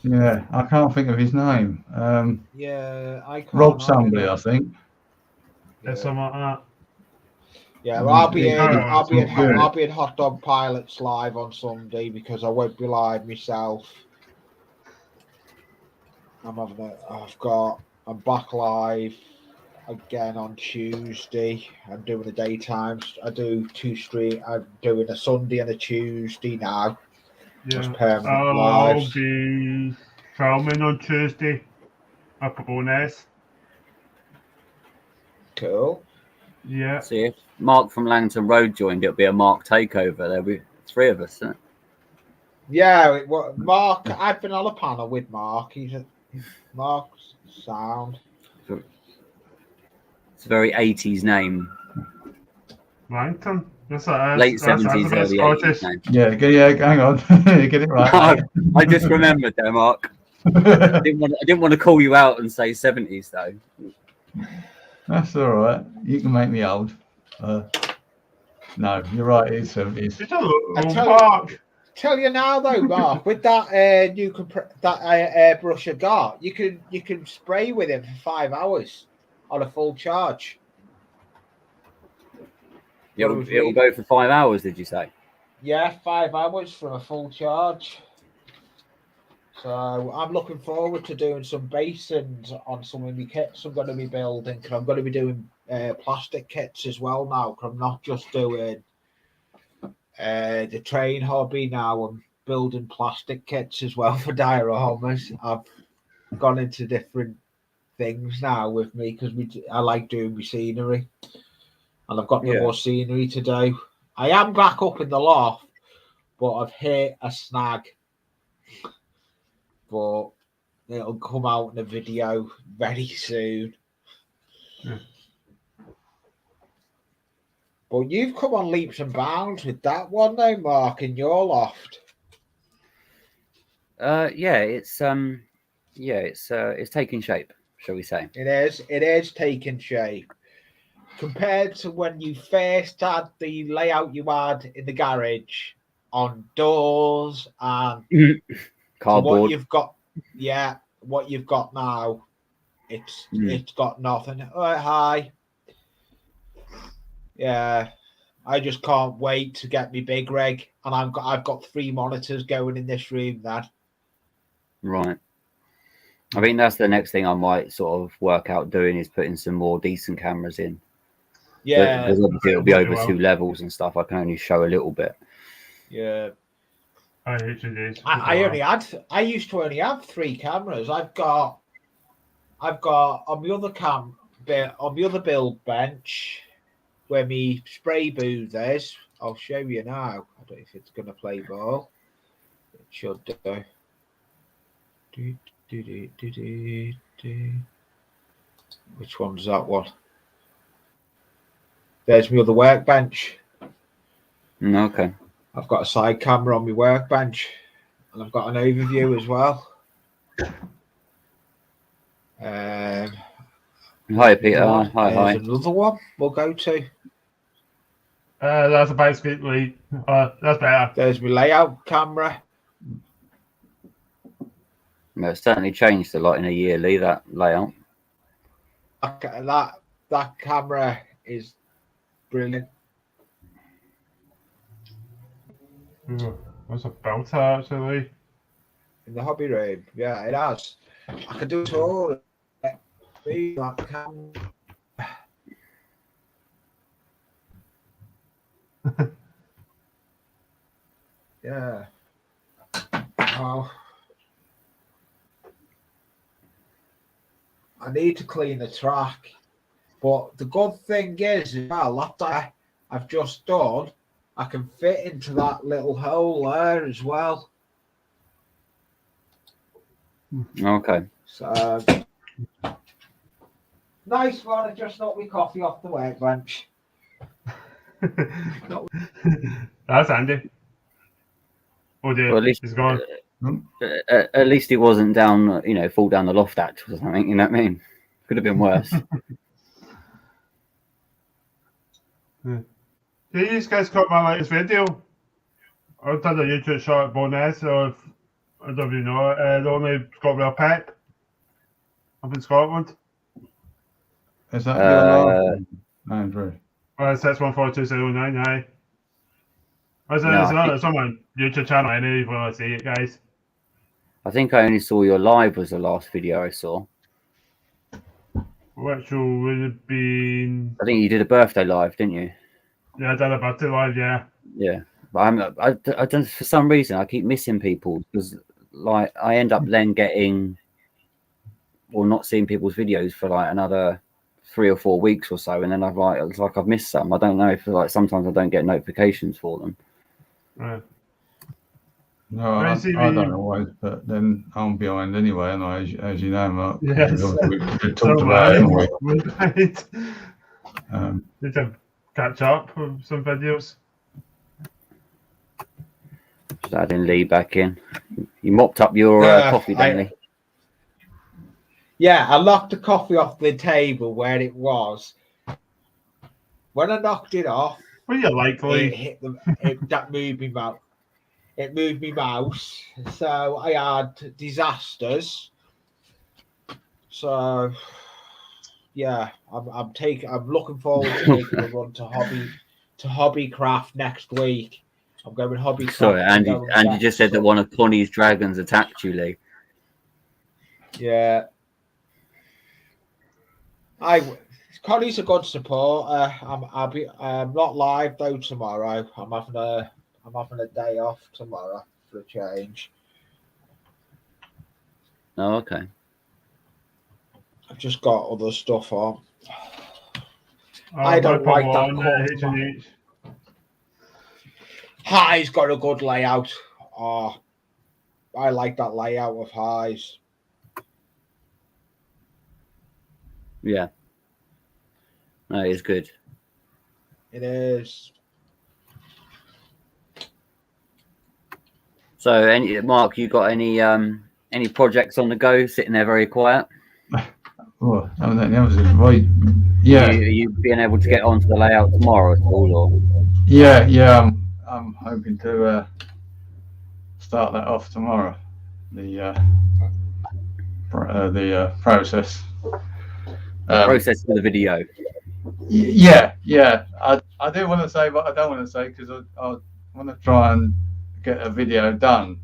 Yeah, I can't think of his name.
Yeah, I can't.
Rob somebody, I think.
Yeah.
Something like that.
Yeah, well, I'll be in.
I'll be in-
I'll be in Hot Dog Pilots live on Sunday because I won't be live myself. I'm back live again on Tuesday. I'm doing the daytimes. I do 2 stream. I'm doing a Sunday and a Tuesday now.
Yeah.
Permanent
I'll
lives.
be filming on Tuesday up at Bonus.
Cool.
Yeah.
See, if Mark from Langton Road joined, it'll be a Mark takeover. There'll be 3 of us. Isn't it?
Yeah, Mark. I've been on a panel with Mark. Mark's sound.
It's a very 80s name.
Langton. That's
Late
that's
70s,
a bit
early
Scottish.
80s name.
Yeah, hang on. Get it right.
I just remembered there, Mark. I didn't want to call you out and say 70s though.
That's all right. You can make me old. No, you're right. It's 70s.
It's a little
tell
park.
Tell you now though, Mark, with that new airbrush I got, you can spray with it for 5 hours on a full charge.
It'll go for 5 hours, did you say?
Yeah, 5 hours from a full charge. So I'm looking forward to doing some basins on some of my kits I'm going to be building. Cause I'm going to be doing plastic kits as well now. Cause I'm not just doing the train hobby now. I'm building plastic kits as well for dioramas. I've gone into different things now with me because I like doing my scenery, and I've got no more scenery to do. I am back up in the loft, but I've hit a snag. But it'll come out in a video very soon.
Yeah.
But you've come on leaps and bounds with that one though, Mark, in your loft.
It's taking shape, shall we say?
It is taking shape. Compared to when you first had the layout you had in the garage on doors and
Cardboard.
what you've got, what you've got now, it's got nothing. All right, hi. Yeah, I just can't wait to get me big rig, and I've got 3 monitors going in this room.
Right. I think that's the next thing I might sort of work out doing is putting some more decent cameras in.
Yeah,
because obviously it'll be over 2 levels and stuff. I can only show a little bit.
Yeah.
I
used to only have 3 cameras. I've got on the other build bench where me spray booth is. I'll show you now. I don't know if it's gonna play ball. It should do. Which one's that one? There's my other workbench.
Okay.
I've got a side camera on my workbench, and I've got an overview as well.
Hi, Peter. Hi.
Another one we'll go to.
That's basically that's better.
There's my layout camera.
Well, it's certainly changed a lot in a year, Lee, that layout.
That camera is brilliant.
That's a belter, actually.
In the hobby room, yeah, it has. I could do it all. That camera. Yeah. Oh. I need to clean the track. But the good thing is, as well, that I've just done, I can fit into that little hole there as well.
Okay.
So, nice one. I just knocked my coffee off the workbench.
That's handy. Oh dear,
Well, at least
it's gone.
At least it wasn't down, fall down the loft hatch or something. You know what I mean? Could have been worse.
Yeah. You guys got my latest video. I've done a YouTube short about this, so if, I don't really know. The only Scotland Pep up in Scotland.
Is that your last
Uh,
one, Andrew?
614209, aye.
No,
It's on my YouTube channel anyway, if you want to see it, guys.
I think I only saw your live was the last video I saw.
Which would have been...
I think you did a birthday live, didn't you?
Yeah, I done a birthday live, yeah.
Yeah, but I don't, for some reason I keep missing people because like I end up then getting or not seeing people's videos for like another 3 or 4 weeks or so, and then it's like I've missed some. I don't know if like sometimes I don't get notifications for them.
Right.
No, I don't always, but then I'm behind anyway, and as you know, Mark.
Yes.
We've talked about it, haven't we?
Right. Need to catch up with some videos.
Just adding Lee back in. You mopped up your coffee, didn't you?
Yeah, I knocked the coffee off the table where it was. When I knocked it off,
Well, you're likely.
it hit that moved me mouse. It moved me mouse, so I had disasters. So yeah, I'm looking forward to taking a run to Hobbycraft next week. I'm going Hobbycraft.
Sorry, Andy just said that one of Connie's dragons attacked you, Lee.
Yeah. Connie's a good supporter. I'm not live though tomorrow. I'm having a day off tomorrow for a change.
Oh, okay.
I've just got other stuff on. I don't like that cut. High's got a good layout. Oh, I like that layout of Highs.
Yeah. No, it's good.
It is.
So, Mark, you got any projects on the go? Sitting there very quiet.
Oh, that was right. Yeah.
Are you being able to get onto the layout tomorrow at all, or?
Yeah. I'm hoping to start that off tomorrow. The process.
Process for the video.
Yeah. I do want to say, but I don't want to say because I want to try and get a video done.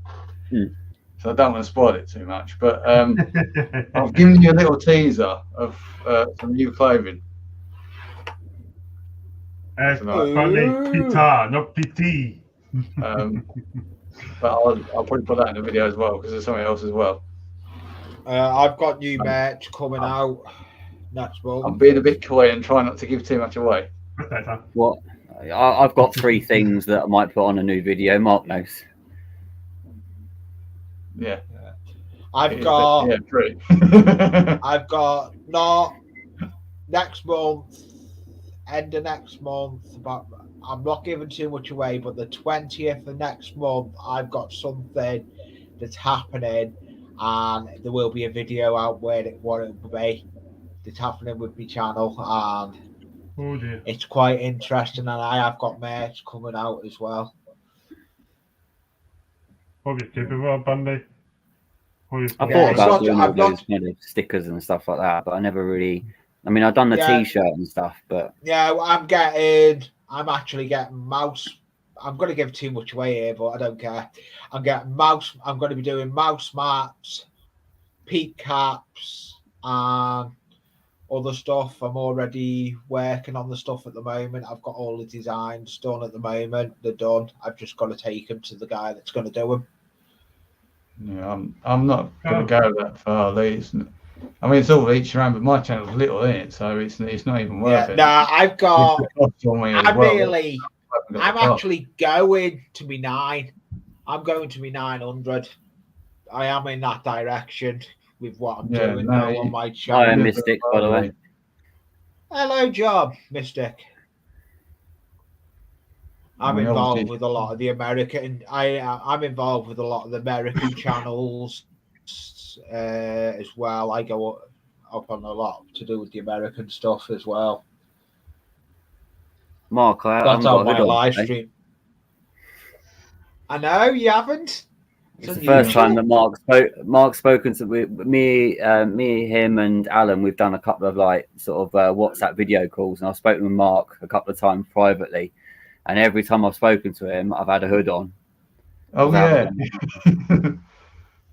So I don't want to spoil it too much. But I've given you a little teaser of some new clothing.
Pita, not PT.
But I'll probably put that in the video as well because there's something else as well.
I've got new merch coming out next month.
I'm being a bit coy and trying not to give too much away.
What? I've got 3 things that I might put on a new video. Mark knows.
Yeah.
I've got
3.
I've got not next month, end of next month, but I'm not giving too much away, but the 20th of next month I've got something that's happening and there will be a video out what it will be that's happening with my channel, and it's quite interesting, and I have got merch coming out as well.
Hope you're capable, Bundy.
I thought about doing all those kind of stickers and stuff like that, but I never really. I mean, I've done the T-shirt and stuff, but
yeah, I'm actually getting mouse. I'm going to give too much away here, but I don't care. I'm getting mouse. I'm going to be doing mouse mats, peak caps, and other stuff. I'm already working on the stuff at the moment. I've got all the designs done at the moment. They're done. I've just got to take them to the guy that's going to do them.
Yeah, I'm not going to go that far, Lee. I mean, it's all each your own, but my channel's little in it, so it's not even worth it.
Nah, I've got.
I'm
actually going to be 9. I'm going to be 900. I am in that direction with what I'm doing now on my channel.
I am Mystic, by the way.
Hello, Job, Mystic. I'm involved with a lot of the American. I'm involved with a lot of the American channels as well. I go up on a lot to do with the American stuff as well.
Mark,
that's on my live stream. I know you haven't.
It's the first time that Mark's spoken to me, him, and Alan. We've done a couple of like sort of WhatsApp video calls, and I've spoken with Mark a couple of times privately. And every time I've spoken to him, I've had a hood on.
Oh yeah.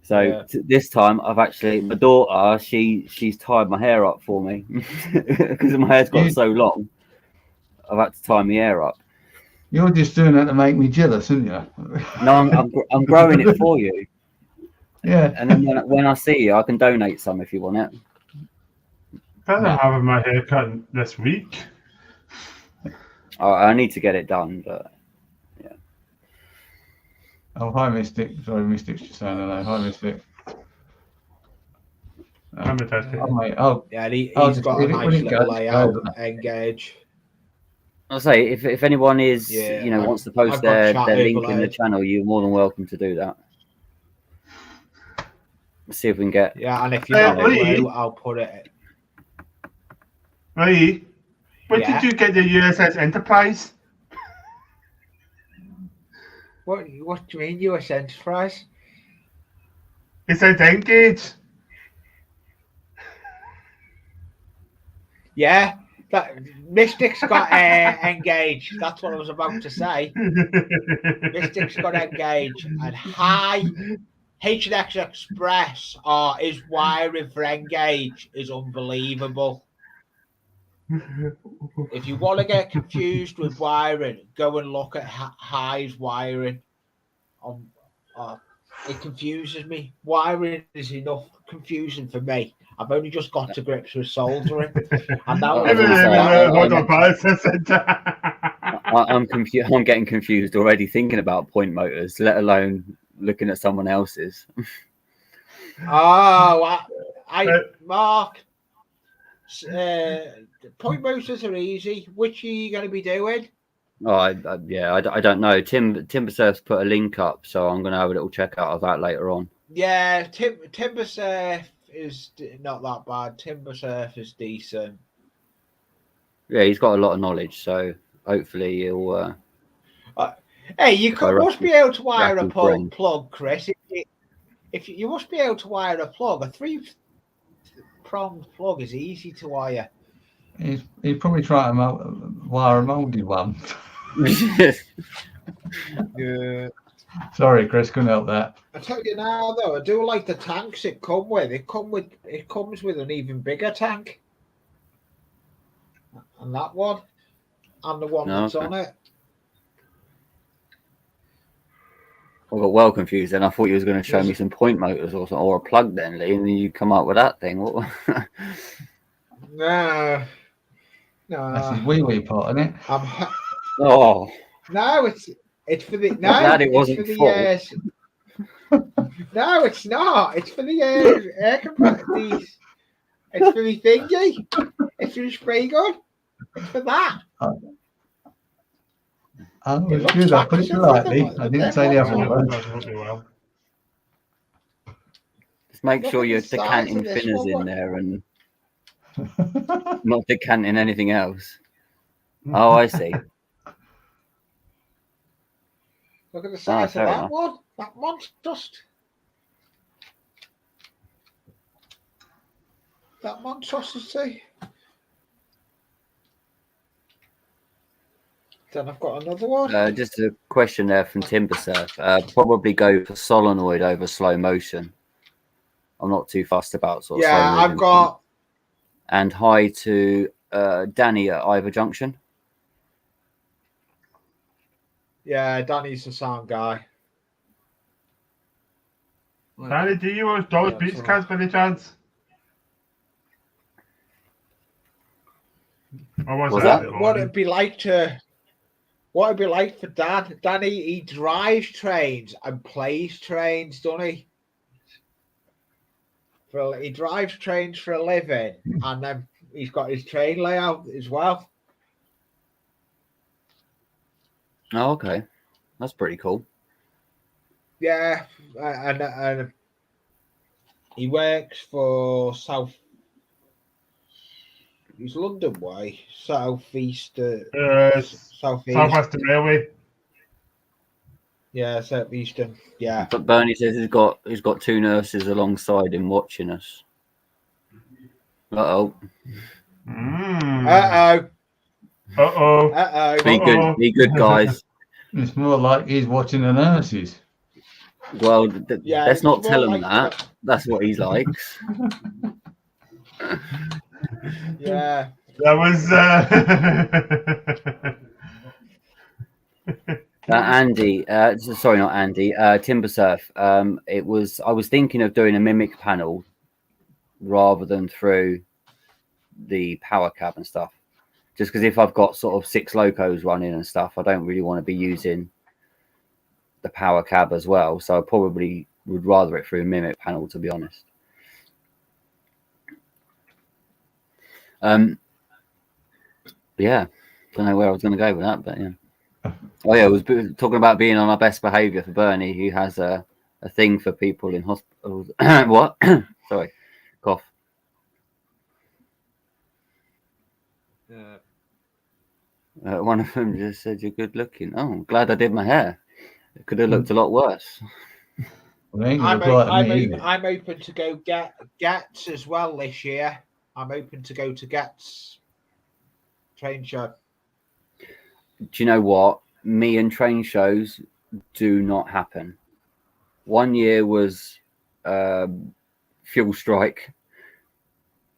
So this time, I've actually my daughter. She's tied my hair up for me because my hair's got so long. I've had to tie my hair up.
You're just doing that to make me jealous, aren't you?
No, I'm growing it for you.
Yeah.
And then when I see you, I can donate some if you want it.
I'm having my hair cut this week.
I need to get it done, but yeah.
Oh, hi, Mystic. Sorry, Mystic's just saying hello. Hi, Mystic.
I'm fantastic.
Oh, mate. Oh,
yeah, he's got a nice little layout. Engage.
I'll say if anyone is wants to post their link in the channel, you're more than welcome to do that. Let's see if we can get.
Yeah, and if you're not blue, I'll put it.
Lee, where did you get the USS Enterprise?
What do you mean, US Enterprise?
It says Engage.
Yeah, that Mystic's got Engage. That's what I was about to say. Mystic's got Engage, and hi, H&X Express is wiring for Engage is unbelievable. If you want to get confused with wiring, go and look at High's wiring. It confuses me. Wiring is enough confusing for me. I've only just got to grips with soldering, and now
I'm confused. I'm getting confused already thinking about point motors, let alone looking at someone else's.
Mark. Point motors are easy. Which are you going to be doing?
Oh, I don't know. Timbersurf's put a link up, so I'm going to have a little check out of that later on.
Yeah, Timbersurf is not that bad. Timbersurf is decent.
Yeah, he's got a lot of knowledge, so hopefully he'll.
Hey, you must be able to wire a plug, Chris. If you must be able to wire a plug, a 3-pronged plug is easy to wire.
He'd probably try to wire a mouldy one.
Yeah.
Sorry, Chris, couldn't help that.
I tell you now, though, I do like the tanks it comes with. It comes with an even bigger tank, and that one, and the one that's on it.
I got well confused then. I thought you was going to show me some point motors or a plug then, Lee, and then you come up with that thing. What?
No.
That's his wee part, isn't it?
Oh.
No, it's for the
Glad it wasn't
for the No, it's not. It's for the air compressor. It's for the thingy. It's for the spray gun. It's for that.
Oh, it's good. I put it politely. I didn't say the other one.
Just make sure you're decanting thinners in there and not decanting anything else. Oh, I see.
Look at the size of that one. That one's just. That monstrosity. Then I've got another one.
Just a question there from Timbersurf. Probably go for solenoid over slow motion. I'm not too fussed about sort of slow motion.
I've got.
And hi to Danny at Ivor Junction.
Yeah, Danny's the sound guy.
Danny, do you use those Beats cans by any chance?
What it'd be like for Dad? Danny, he drives trains and plays trains, doesn't he? He drives trains for a living, and then he's got his train layout as well.
Oh, okay, that's pretty cool.
Yeah, and he works for He's London way, southeast.
Southwestern Railway.
Yeah, so at least, yeah.
But Bernie says he's got 2 nurses alongside him watching us. Uh-oh.
Uh-oh.
Uh-oh.
Uh-oh.
Be good, guys.
It's more like he's watching the nurses.
Well,
Yeah,
let's
it's
not
more
tell him
like
that. That's what he likes.
Yeah.
That was
Andy, sorry, not Andy, Timbersurf. I was thinking of doing a mimic panel rather than through the power cab and stuff. Just because if I've got sort of 6 locos running and stuff, I don't really want to be using the power cab as well. So I probably would rather it through a mimic panel, to be honest. Yeah, don't know where I was going to go with that, but yeah. Oh yeah, I was talking about being on our best behaviour for Bernie, who has a thing for people in hospitals. What? Sorry, cough. One of them just said you're good looking. Oh, I'm glad I did my hair. It could have looked a lot worse.
Well, it ain't gonna look like me, is it?
I'm open to go Gets as well this year. I'm open to go to Gets train show.
Do you know what? Me and train shows do not happen. One year was fuel strike.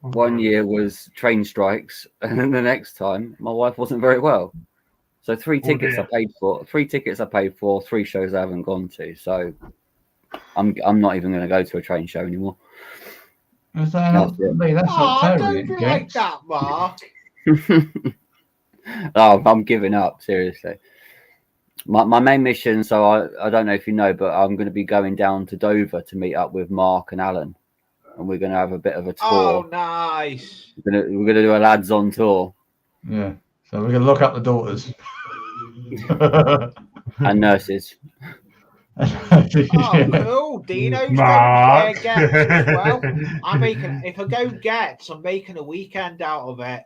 One year was train strikes, and then the next time my wife wasn't very well. So 3 tickets I paid for. 3 tickets I paid for. 3 shows I haven't gone to. So I'm not even going to go to a train show anymore.
That's not
don't be like that, Mark.
Oh, I'm giving up, seriously. My main mission, so I don't know if you know, but I'm going to be going down to Dover to meet up with Mark and Alan, and we're going to have a bit of a tour.
Oh, nice.
We're going to do a lads on tour.
Yeah, so we're going to look up the daughters.
And nurses.
Oh, cool. Dino's
Mark.
going Gets as well. If I go Gets, I'm making a weekend out of it.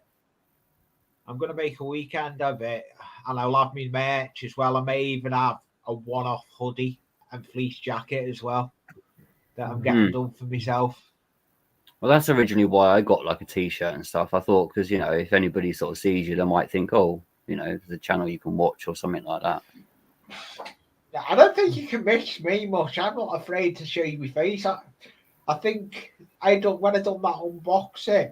I'm going to make a weekend of it, and I'll have my merch as well. I may even have a one-off hoodie and fleece jacket as well that I'm getting done for myself.
Well, that's originally why I got like a t-shirt and stuff. I thought, because, you know, if anybody sort of sees you, they might think, oh, you know, there's a channel you can watch or something like that.
I don't think you can miss me much. I'm not afraid to show you my face. I think when I done that unboxing,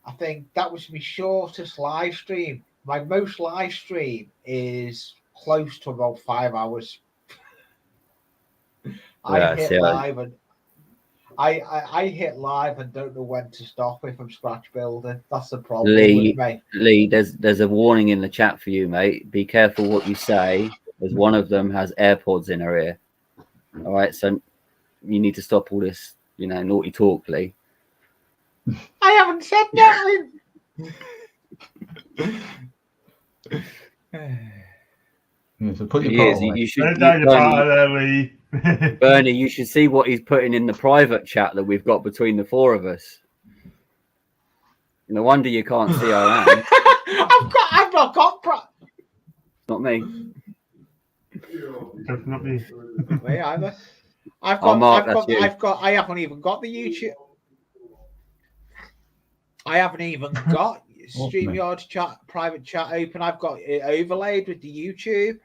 I think that was my shortest live stream. My most live stream is close to about 5 hours. I hit live and don't know when to stop if I'm scratch building. That's the problem with me.
Lee, there's a warning in the chat for you, mate. Be careful what you say, as one of them has AirPods in her ear. All right, so you need to stop all this, you know, naughty talk, Lee.
I haven't said nothing.
Yeah, so put your
you should,
Bernie,
Bernie, you should see what he's putting in the private chat that we've got between the 4 of us. No wonder you can't see our hands.
I've not got
Not me.
That's not me.
Me either. I haven't even got the YouTube. I haven't even got StreamYard chat, private chat open. I've got it overlaid with the YouTube.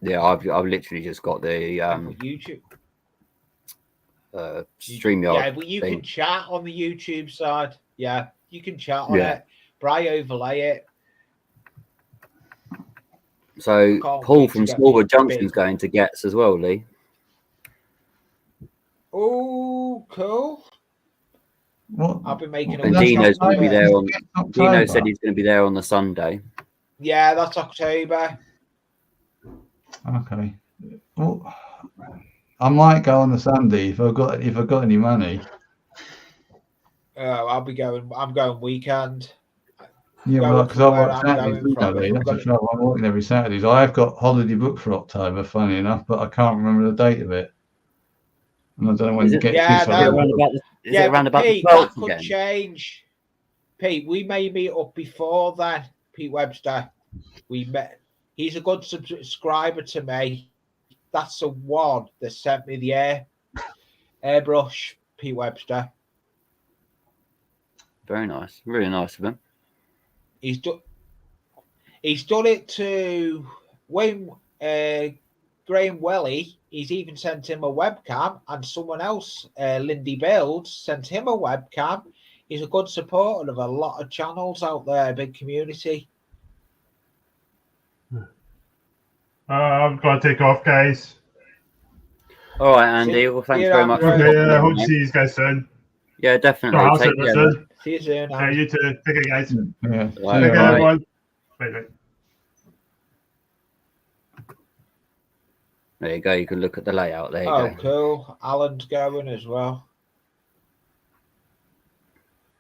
Yeah, I've literally just got the
YouTube
StreamYard.
Yeah, but you can chat on the YouTube side. Yeah, you can chat on it. But I overlay it.
So Paul from Smallwood Junction is going to Gets as well, Lee.
Oh, cool.
What?
I'll be making
And Dino's going to be there on. Dino said he's going to be there on the Sunday.
Yeah, that's October.
Okay. Well, I might go on the Sunday if I've got any money.
I'll be going. I'm going weekend.
Yeah, well, because I work Saturdays. That's the trouble. I'm working every Saturday. So I have got holiday booked for October, funny enough, but I can't remember the date of it. And I don't know when you get
this.
Is it around about
Pete,
the 12th
that could
again?
change. Pete, we may meet up before then. Pete Webster, we met. He's a good subscriber to me. That's the one that sent me the airbrush, Pete Webster.
Very nice. Really nice of him.
He's done it to Wayne Graham Welly. He's even sent him a webcam, and someone else, Lindy Builds, sent him a webcam. He's a good supporter of a lot of channels out there, big community.
I've got to take off, guys.
All right, Andy. Well, thanks very much.
Okay, I hope to see you guys soon.
Yeah, definitely.
I'll
Take care.
soon.
See you soon.
Yeah, you too. Take care, guys.
Yeah.
Right,
Take care,
bye.
everyone. Bye.
There you go. You can look at the layout. There you
Oh,
go.
cool. Alan's going as well.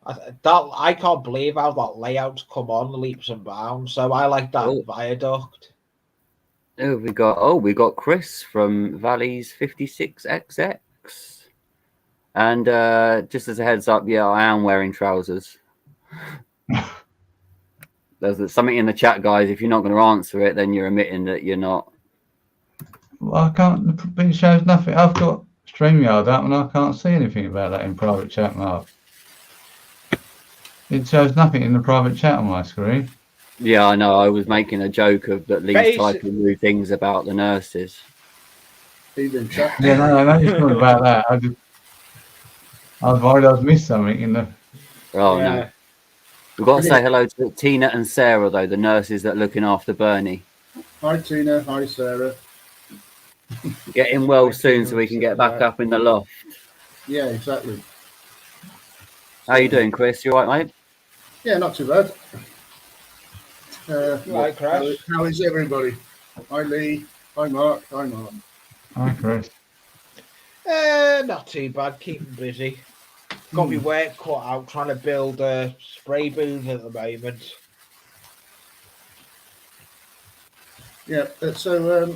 I can't believe how that layout's come on leaps and bounds. So I like that viaduct.
Oh, we got Chris from Valleys 56XX. And just as a heads up, yeah, I am wearing trousers. There's something in the chat, guys. If you're not going to answer it, then you're admitting that you're not.
Well, I can't. It shows nothing. I've got StreamYard up, and I can't see anything about that in private chat, Mark. It shows nothing in the private chat on my screen.
Yeah, I know. I was making a joke of that Lee's typing new things about the nurses.
Even chat.
Yeah, no, it's not about that. I was worried I'd missed something in the.
Oh no. We've got to say hello to Tina and Sarah, though, the nurses that are looking after Bernie.
Hi, Tina. Hi, Sarah.
Getting well soon so we can get back up in the loft.
Yeah, exactly.
How you doing, Chris? You all right, mate?
Yeah, not too bad.
Right, Chris.
How is everybody? Hi, Lee. Hi, Mark. Hi, Mark.
Hi, Chris.
Not too bad. Keeping busy. Got my work cut out trying to build a spray booth at the moment.
Yeah, so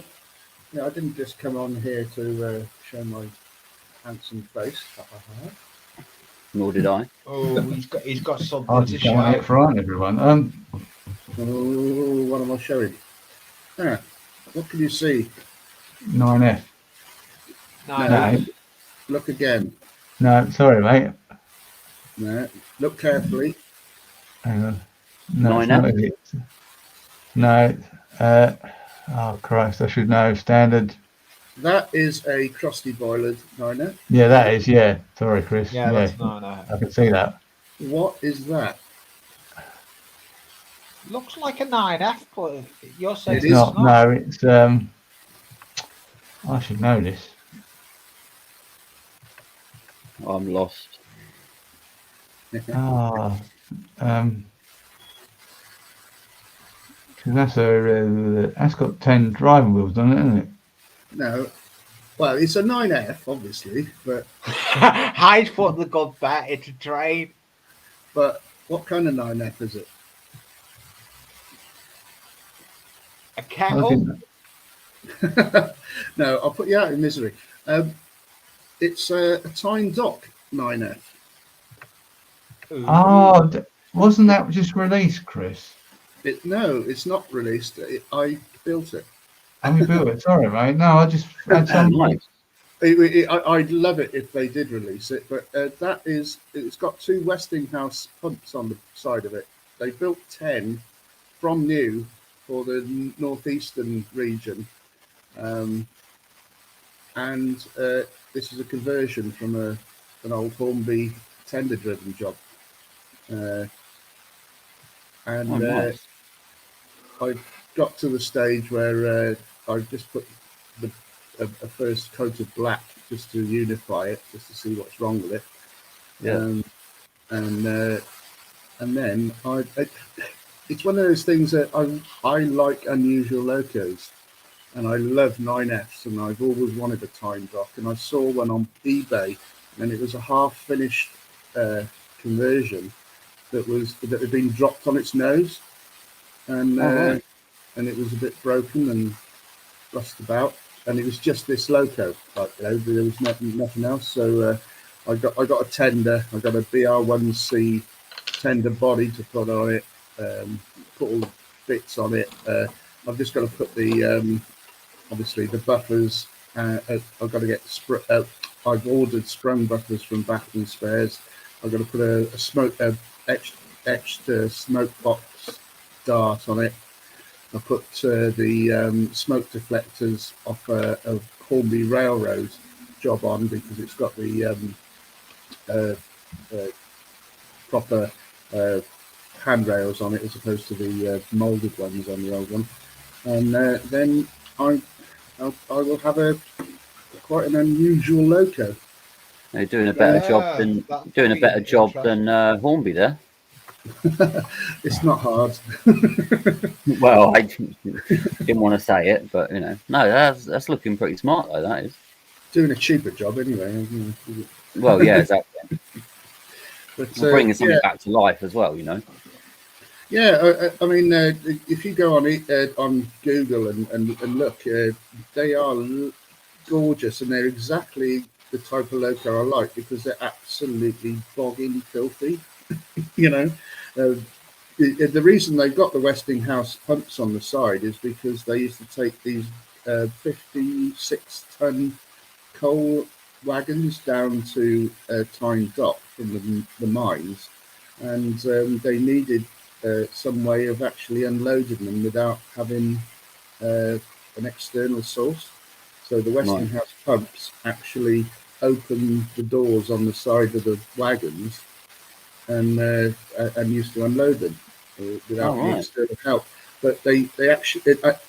I didn't just come on here to show my handsome face.
Nor did I.
Oh, he's got something
I'll
to
just go on
show.
it for everyone.
Oh, what am I showing? Yeah, what can you see?
9F.
No.
Look again.
No, sorry, mate.
No, look carefully.
Hang on. No,
9F?
it's not it. No. Oh, Christ, I should know. Standard.
That is a crusty boilered 9F.
Yeah, that is. Yeah. Sorry, Chris.
Yeah, that's not.
I can see that.
What is that?
Looks like a 9F, but you're saying
It's
is
not. No, it's. I should know this.
I'm lost.
Ah. Because that's got 10 driving wheels on it, isn't it?
No. Well, it's a 9F, obviously, but
I'd put the good bet. It's a train.
but what kind of 9F is it?
A kettle.
No, I'll put you out in misery. It's a Tyne Dock 9F.
Oh, wasn't that just released, Chris?
No, it's not released. I built it.
And we built it. Sorry, mate. No, I just had some.
Nice.
I'd love it if they did release it, but it's got two Westinghouse pumps on the side of it. They built 10 from new for the northeastern region, and this is a conversion from an old Hornby tender-driven job,
Nice.
I got to the stage where I just put a first coat of black just to unify it, just to see what's wrong with it.
Yeah.
And then it's one of those things that I like unusual locos, and I love 9Fs, and I've always wanted a Tyne Dock, and I saw one on eBay, and it was a half-finished conversion that had been dropped on its nose, and it was a bit broken and rust about, and it was just this loco. Like, there was nothing else. So I got a tender. I got a BR1C tender body to put on it. Put all the bits on it. I've just got to put the obviously the buffers. I've got to get I've ordered sprung buffers from Bath & Spares. I've got to put a smoke etched smoke box dart on it. I put the smoke deflectors off a Hornby Railroad job on because it's got the proper handrails on it as opposed to the moulded ones on the old one. And then I will have quite an unusual loco.
They're doing a better job than Hornby there.
It's not hard.
Well, I didn't want to say it, but you know, no, that's looking pretty smart though. That is
Doing a cheaper job anyway.
well, yeah, exactly.
But
bringing something back to life as well, you know.
Yeah, I mean, if you go on Google and look, they are gorgeous, and they're exactly the type of loco I like because they're absolutely bogging filthy. You know, the reason they've got the Westinghouse pumps on the side is because they used to take these 56-ton coal wagons down to Tyne Dock from the mines, and they needed some way of actually unloading them without having an external source. So the Westinghouse pumps actually opened the doors on the side of the wagons and used to unload them without any external help. But they actually, but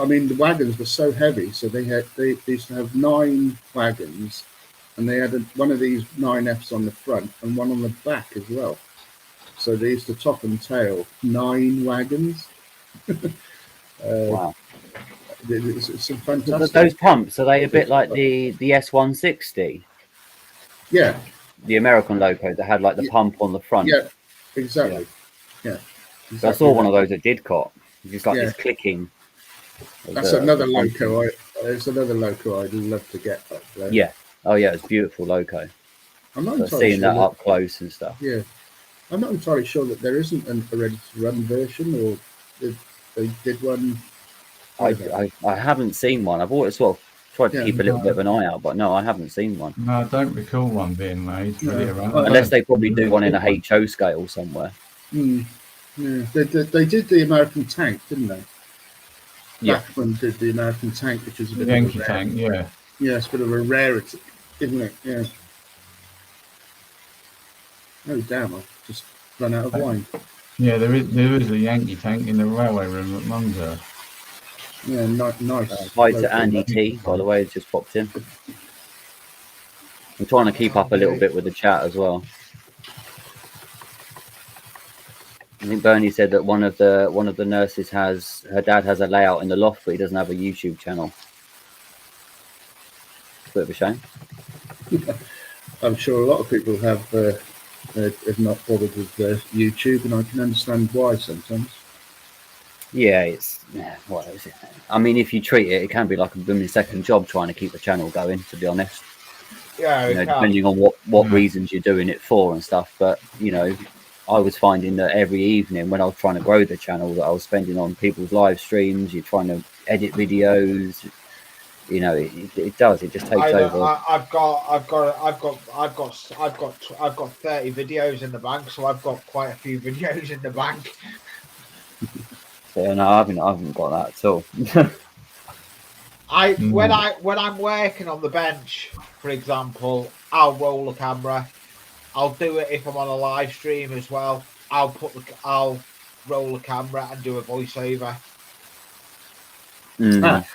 I mean, the wagons were so heavy, so they used to have 9 wagons, and they had one of these 9Fs on the front and one on the back as well. So they used to top and tail 9 wagons.
Wow.
It's some fantastic.
Those pumps, are they a bit like the S160?
Yeah.
The American loco that had like the pump on the front.
Yeah, exactly. Yeah. Exactly.
So I saw one of those at Didcot. Just like this clicking.
That's another loco. It's another loco I'd love to get up there.
Yeah. Oh yeah, it's beautiful loco.
I'm not
entirely seeing that up close and stuff.
Yeah. I'm not entirely sure that there isn't a ready-to-run version, or they did one.
I haven't seen one. I've always sort of tried to keep a little bit of an eye out, but no, I haven't seen one.
No, I don't recall one being made.
Unless they probably do one in a HO scale somewhere.
Yeah, they did the American tank, didn't they?
Yeah.
Bachman did the American tank, which is a bit
Yankee
of a
tank, yeah.
Yeah, it's a bit of a rarity, isn't it? Yeah. Oh damn! I've just run out of wine.
Yeah, there is a Yankee tank in the railway room at Munzer.
Yeah, nice.
Hi to Andy T, by the way, just popped in. I'm trying to keep up a little bit with the chat as well. I think Bernie said that one of the nurses her dad has a layout in the loft, but he doesn't have a YouTube channel. It's a bit of a shame.
I'm sure a lot of people have not bothered with YouTube, and I can understand why sometimes.
Yeah, what is it? I mean, if you treat it, it can be like a blooming second job trying to keep the channel going, to be honest.
Yeah,
depending on what reasons you're doing it for and stuff. But you know, I was finding that every evening when I was trying to grow the channel, that I was spending on people's live streams. You're trying to edit videos. You know, it does. It just takes over.
I've got 30 videos in the bank, so I've got quite a few videos in the bank.
So no, I haven't got that at all.
When I'm working on the bench, for example, I'll roll the camera. I'll do it if I'm on a live stream as well. I'll roll the camera and do a voiceover.
I'm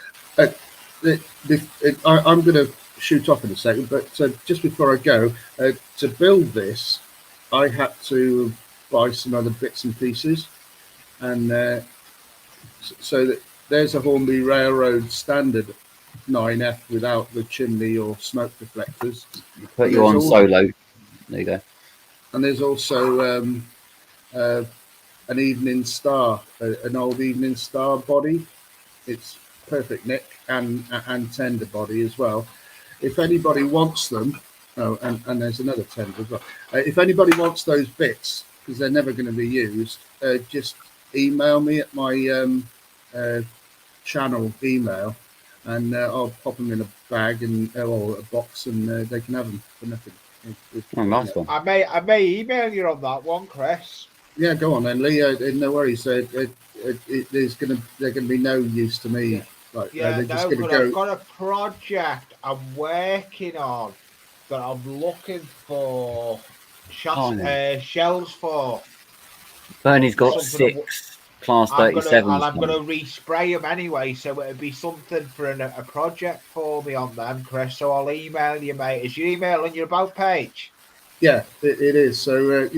going to shoot off in a second, but just before I go, to build this, I had to buy some other bits and pieces, and so that there's a Hornby Railroad standard 9F without the chimney or smoke deflectors.
Put you on solo. There you go. And
there's also an Evening Star, an old Evening Star body. It's perfect nick and tender body as well. If anybody wants them, and there's another tender as well. If anybody wants those bits, because they're never going to be used, just email me at my channel email, and I'll pop them in a bag or a box, and they can have them for nothing.
Oh, nice one.
I may email you on that one, Chris.
Yeah, go on then, Lee. No worries. They're gonna be no use to me. Like,
Yeah,
they're just
no,
gonna
but
go.
I've got a project I'm working on that I'm looking for shells for.
Bernie's got
Something
6 Class
I'm
37s.
gonna respray them anyway, so it'd be something for a project for me on them, Chris. So I'll email you, mate. Is your email on your about page?
Yeah, it is. So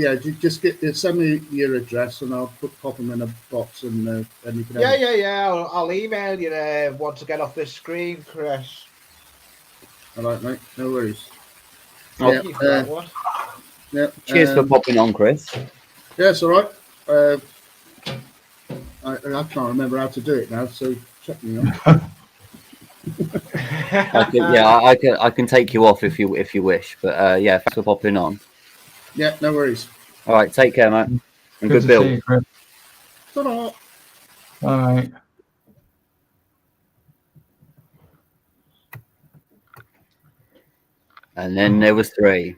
just send me your address, and I'll pop them in a box, and you can. Have
Yeah. I'll email you once I get off this screen, Chris.
All right, mate. No worries.
Thank you for that one.
Yeah.
Cheers for popping on, Chris.
Yeah, it's all right. I can't remember how to do it now, so check me on.
I can take you off if you wish, but yeah, thanks for popping on.
Yeah, no worries.
All right, take care, mate. And good
to
build.
see you, Chris.
Ta-da.
All right.
And then there was 3.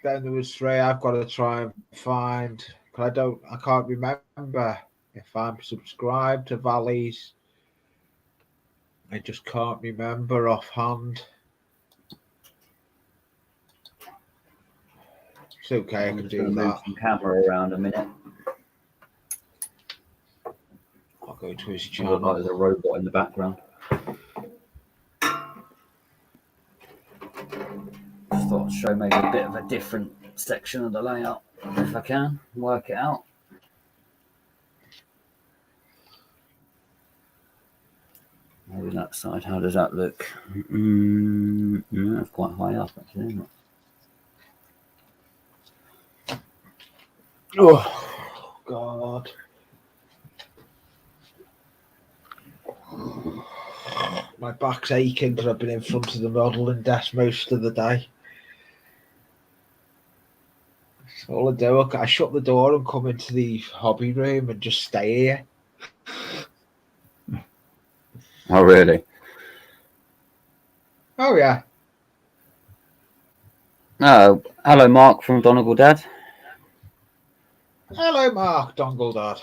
Then there was 3. I've got to try and find, because I can't remember if I'm subscribed to Valleys. I just can't remember offhand. It's okay, I can do that.
Move some camera around a minute.
I'll go to his
Look
channel.
like there's a robot in the background. Just thought I'd show maybe a bit of a different section of the layout if I can work it out. Maybe that side. How does that look? That's quite high up, actually, isn't it?
Oh, God. My back's aching because I've been in front of the modelling desk most of the day. That's all I do. I shut the door and come into the hobby room and just stay here.
Oh, really?
Oh, yeah.
Oh, hello, Mark from Donegal Dad.
Hello, Mark Dongle Dad.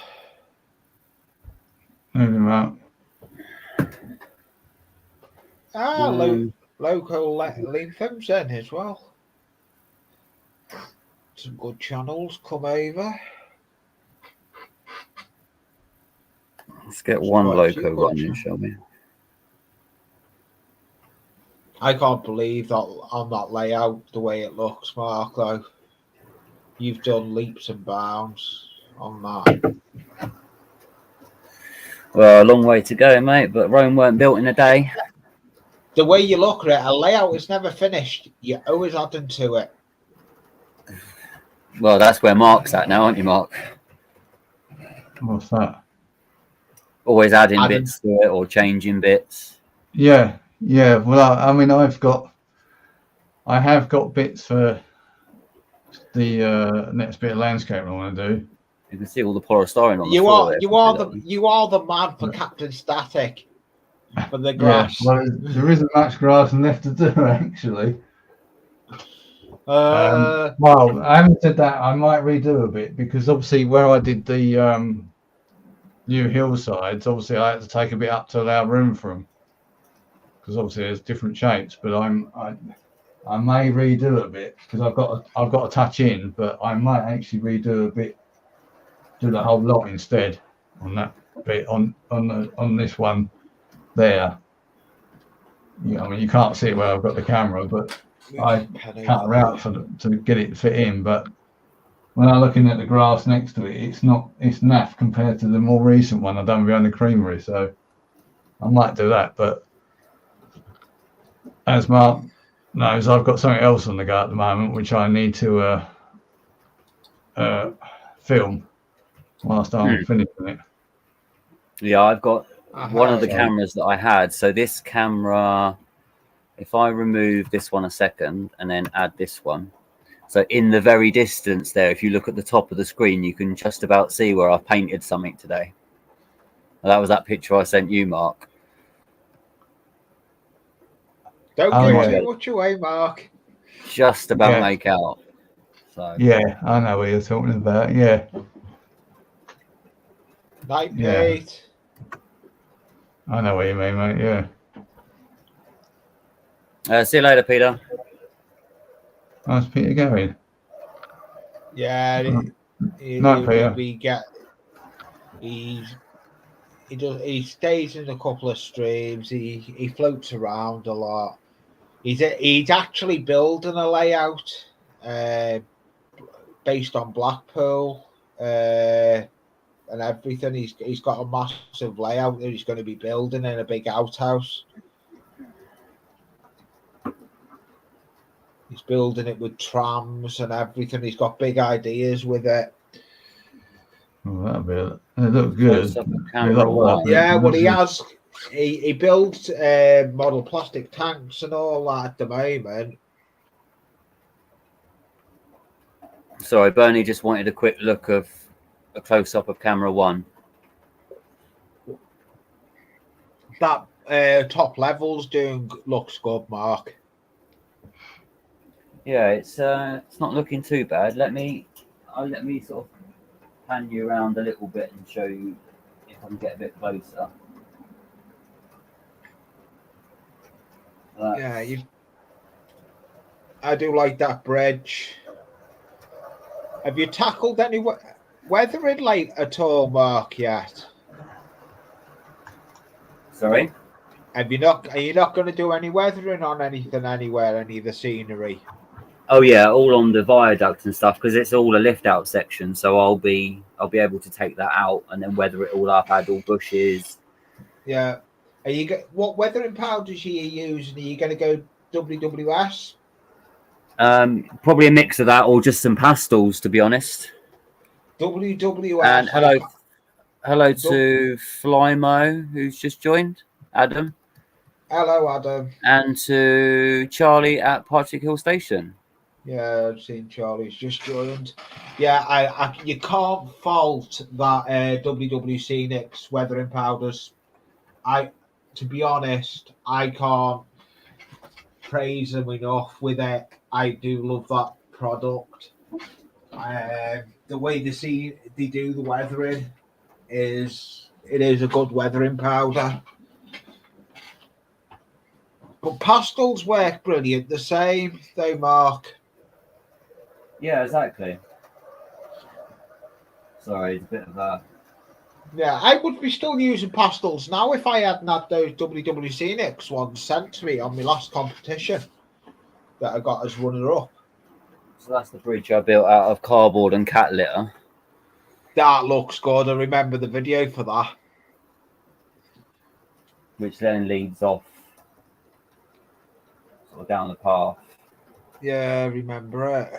Moving around.
Local Linthams then as well. Some good channels come over.
Let's get one
Quite a few
loco
good
running,
channels.
shall we?
I can't believe that on that layout, the way it looks, Mark, though. You've done leaps and bounds on that.
Well, a long way to go, mate, but Rome weren't built in a day.
The way you look at it, a layout is never finished. You're always adding to it.
Well, that's where Mark's at now, aren't you, Mark?
What's that?
Always adding bits to it or changing bits.
Yeah. Well, I mean, I have got bits for the next bit of landscaping I want to do.
You can see all the polystyrene on the floor.
You are the man for Captain Static for the grass.
Yeah, well, there isn't much grass left to do actually. Well, having said that, I might redo a bit because obviously where I did the new hillsides, obviously I had to take a bit up to allow room for them because obviously there's different shapes. But I may redo a bit because I've got to touch in, but I might actually redo a bit, do the whole lot instead on that bit on this one there. Yeah, I mean you can't see it where I've got the camera, but I cut her out to get it fit in. But when I'm looking at the grass next to it, it's naff compared to the more recent one I've done behind the creamery. So I might do that. But as Mark knows, I've got something else on the go at the moment, which I need to film whilst I'm finishing it.
Yeah, I've got one of the cameras that I had. So this camera, if I remove this one a second and then add this one. So in the very distance there, if you look at the top of the screen, you can just about see where I've painted something today. Well, that was that picture I sent you, Mark.
Don't
Oh,
give
yeah.
too much away, Mark.
Just about
Yeah.
make out. So
Yeah, I know what you're talking about. Yeah,
Night,
Yeah.
Pete.
I know what you mean, mate. Yeah.
see you later, Peter.
How's Peter going?
Yeah,
Night, Peter.
he stays in a couple of streams. He floats around a lot. He's actually building a layout based on Blackpool and everything. He's got a massive layout that he's going to be building in a big outhouse. He's building it with trams and everything. He's got big ideas with it.
Oh, it looks good.
Close up of
Be a
camera
lot of work,
one.
but
Yeah,
it
well,
looks
he
good.
has. He builds model plastic tanks and all that at the moment.
Sorry, Bernie just wanted a quick look of a close up of camera one.
That top level's looks good, Mark.
Yeah, it's not looking too bad. Let me sort of pan you around a little bit and show you if I can get a bit closer.
Yeah, I do like that bridge. Have you tackled any weathering light at all, Mark? Yet?
Sorry.
Are you not going to do any weathering on anything anywhere, any of the scenery?
Oh yeah, all on the viaduct and stuff because it's all a lift out section. So I'll be able to take that out and then weather it all up, add all bushes.
Yeah. What weathering powders are you using? Are you going to go WWS?
Probably a mix of that or just some pastels, to be honest.
WWS.
And hello to Flymo, who's just joined. Adam.
Hello, Adam.
And to Charlie at Partick Hill Station.
Yeah, I've seen Charlie's just joined. Yeah, you can't fault that WWC Nix weathering powders. To be honest, I can't praise them enough with it. I do love that product. The way they do the weathering is a good weathering powder. But pastels work brilliant. The same, though, Mark.
Yeah, exactly. Sorry, it's a bit of a...
Yeah, I would be still using pastels now if I hadn't had those WWC Nix ones sent to me on my last competition that I got as runner-up.
So that's the bridge I built out of cardboard and cat litter.
That looks good. I remember the video for that.
Which then leads off sort of down the path.
Yeah, I remember it.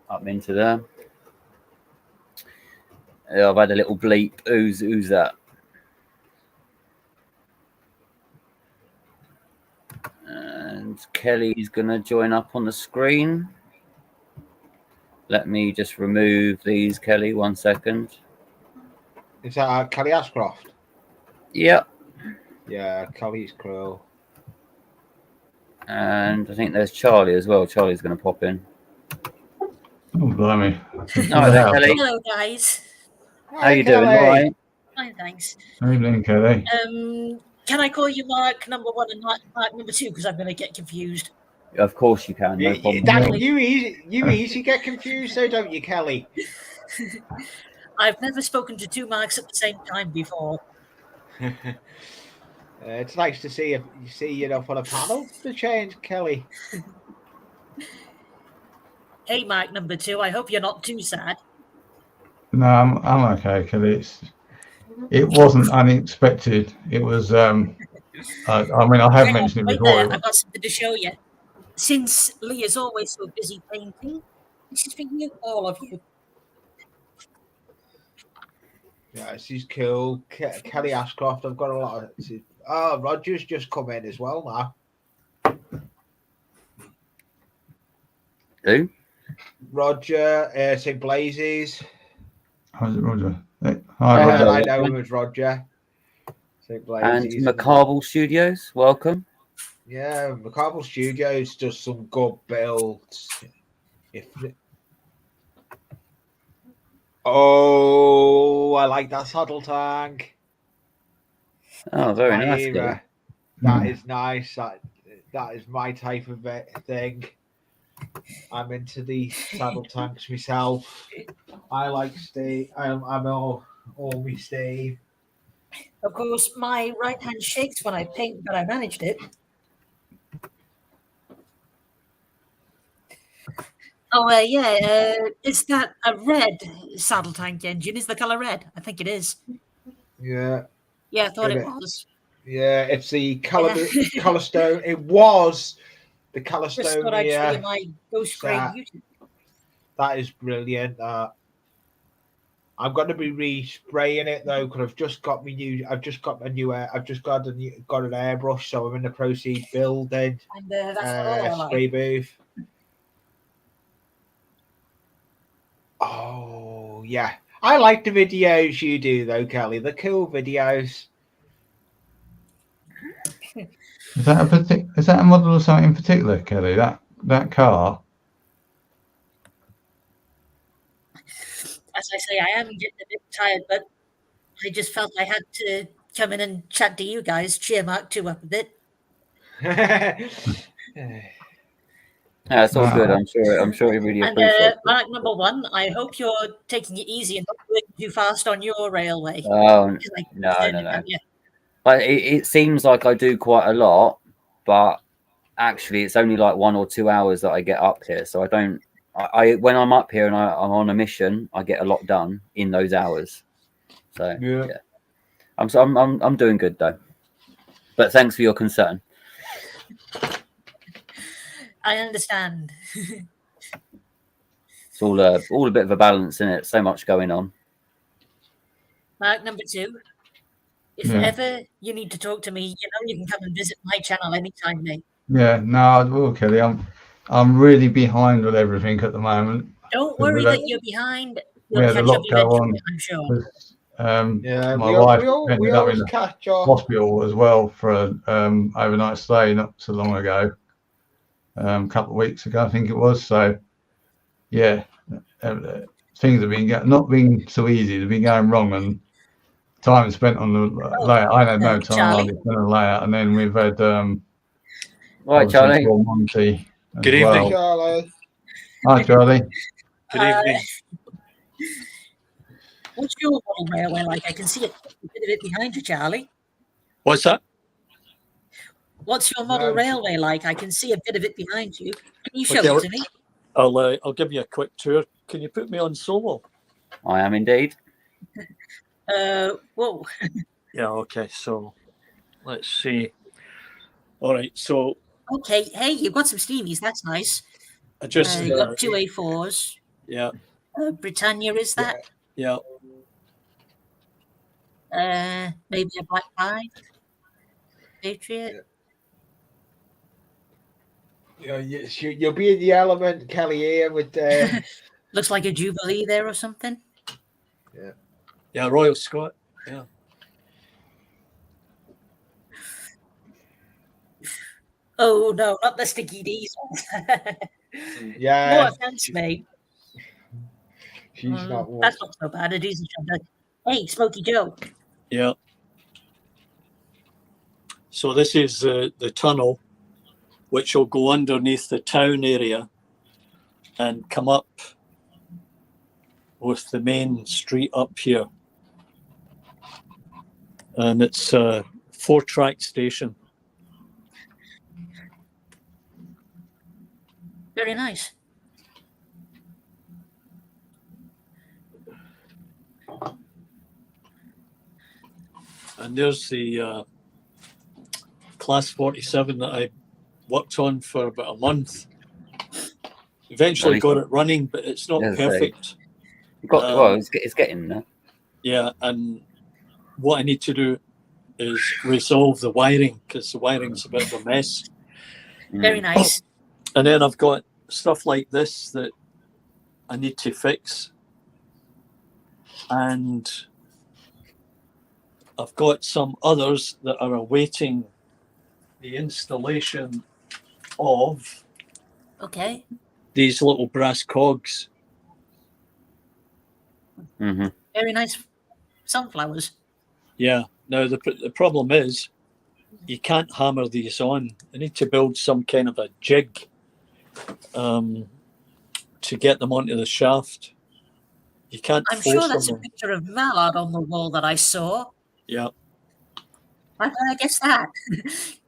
Up into there. Yeah, I've had a little bleep. Who's that? And Kelly's gonna join up on the screen. Let me just remove these, Kelly. 1 second.
Is that Kelly Ashcroft?
Yep.
Yeah, Kelly's cool.
And I think there's Charlie as well. Charlie's going to pop in.
Oh, blimey.
Kelly.
Hello, guys.
How you doing? All right.
Fine, thanks.
Evening, Kelly.
Can I call you Mark number 1 and Mark number 2? Because I'm going to get confused.
Of course you can. No problem.
You easy get confused, though, don't you, Kelly?
I've never spoken to 2 Marks at the same time before.
It's nice to see you on a panel to change, Kelly.
Hey, Mark number 2. I hope you're not too sad.
No, I'm okay, Kelly. It wasn't unexpected. It was. I mean, I have mentioned it before.
I've got something to show you. Since Lee is always so busy painting, this is for you, all of you.
Yeah, she's cool. Kelly Ashcroft, I've got a lot of... Roger's just come in as well now.
Who?
Roger, St. Blazes.
How's it, Roger? Hey,
I
Roger.
know him as Roger. St.
And
Blazes.
Macabre Studios, welcome.
Yeah, Macabre Studios does some good builds. Oh, I like that saddle tank.
Oh, very
My
nice.
era. That is nice. That is my type of thing. I'm into the saddle tanks myself. I like Steve. I'm all me Steve.
Of course, my right hand shakes when I paint, but I managed it. Oh, yeah. Is that a red saddle tank engine? Is the color red? I think it is.
Yeah.
Yeah, I thought it was.
Yeah, it's the
Yeah.
Calistone. It was the
Just thought I'd show you
Calistonia.
my ghost grey
set.
beauty.
That is brilliant. I'm going to be respraying it though because I've just got an airbrush, so I'm in the proceed building
And that's what all I
spray
like.
booth. Oh yeah, I like the videos you do though, Kelly. The cool videos.
Is that a model or something in particular, Kelly? That car?
As I say, I am getting a bit tired, but I just felt I had to come in and chat to you guys, cheer Mark 2 up a bit.
Yeah, it's all good. I'm sure he really
And
appreciates it.
Mark number 1, I hope you're taking it easy and not going too fast on your railway.
Oh,
Because I
no.
concerned about you.
But it seems like I do quite a lot, but actually it's only like 1 or 2 hours that I get up here. So I don't. I when I'm up here and I'm on a mission, I get a lot done in those hours. So yeah, I'm doing good though. But thanks for your concern.
I understand.
It's all a bit of a balance in it. So much going on.
Mark number 2, if ever you need to talk to me, you know you can come and visit my channel anytime, mate.
Yeah, no, I will, Kelly. I'm really behind with everything at the moment.
Don't worry that you're behind.
We
You'll
had a
catch
lot
up
go
eventually,
on.
I'm sure.
Yeah,
My wife
we
ended up in
always
the
catch up.
hospital as well for an overnight stay not so long ago. A couple of weeks ago, I think it was. So, yeah, things have been not being so easy. They've been going wrong, and time spent on the layout. I had no time
Charlie.
hardly spent on the layout, and then we've had
Right, Charlie.
Paul Monty as
Good evening,
Charlie.
Hi, Charlie.
Good evening.
What's your model railway like? I can see a bit of it behind you, Charlie.
What's that?
What's your model railway like? I can see a bit of it behind you. Can you show
Okay,
it to me?
I'll give you a quick tour. Can you put me on solo?
I am indeed.
Whoa.
Yeah, okay, so let's see. All right, so
Okay, hey, you've got some steamies. That's nice.
I just
you got 2 A4s.
yeah.
Britannia, is that?
Yeah.
Maybe a Black 5? Patriot?
You'll be in the element, Kelly, here with
Looks like a Jubilee there or something.
Yeah, Royal Scot. Yeah.
Oh no, not the sticky diesels.
Yeah.
No offense, mate.
She's not one.
That's not so bad. A diesel truck. Hey, Smoky Joe.
Yeah. So this is the tunnel, which will go underneath the town area and come up with the main street up here. And it's a 4-track station.
Very nice.
And there's the Class 47 that I worked on for about a month. Eventually got it running, but it's not perfect.
It's getting there.
Yeah, and what I need to do is resolve the wiring because the wiring's a bit of a mess.
Very nice.
And then I've got stuff like this that I need to fix. And I've got some others that are awaiting the installation of
Okay.
these little brass cogs.
Mm-hmm.
Very nice sunflowers.
Yeah. Now the problem is you can't hammer these on. You need to build some kind of a jig to get them onto the shaft. You can't
I'm
force
sure that's
them
a
on.
picture of Mallard on the wall that I saw.
Yeah.
I guess that.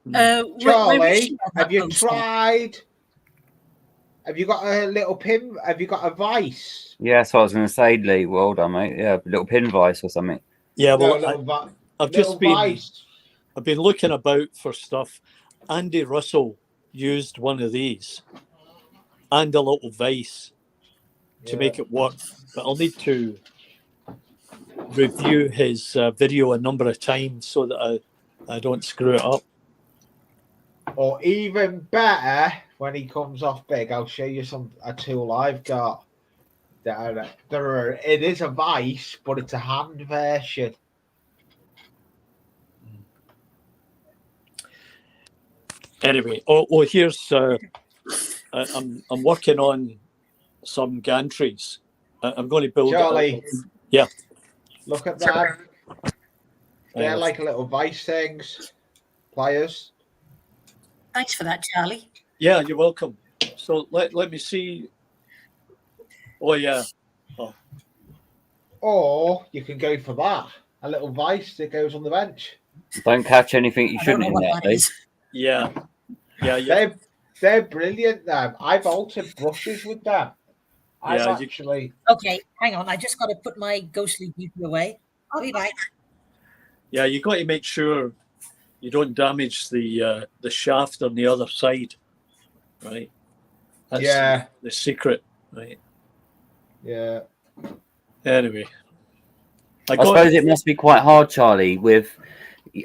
Where is
Charlie,
she on that
have you
poster?
tried? Have you got a little pin? Have you got a vice?
Yeah, that's what I was going to say, Lee. Well done, mate. Yeah, a little pin vice or something.
Yeah,
No,
well, I've
little
just been
vice.
I've been looking about for stuff. Andy Russell used one of these and a little vice to make it work, but I'll need to review his video a number of times so that I don't screw it up.
Or even better, when he comes off big, I'll show you a tool I've got. It is a vice, but it's a hand version.
Anyway, here's I'm working on some gantries. I'm going to build.
Charlie,
yeah.
Look at that. They're like little vice things, pliers.
Thanks for that, Charlie.
Yeah, you're welcome. So let me see. Oh yeah. Oh.
Or you can go for that. A little vice that goes on the bench.
Don't catch anything you shouldn't in that, Lee.
Yeah. Yeah.
They're brilliant, them. I've altered brushes with them.
Okay, hang on. I just got to put my ghostly beauty away. I'll be back.
Yeah, you got to make sure you don't damage the shaft on the other side, right? That's the secret, right?
Yeah.
Anyway,
I suppose it must be quite hard, Charlie, with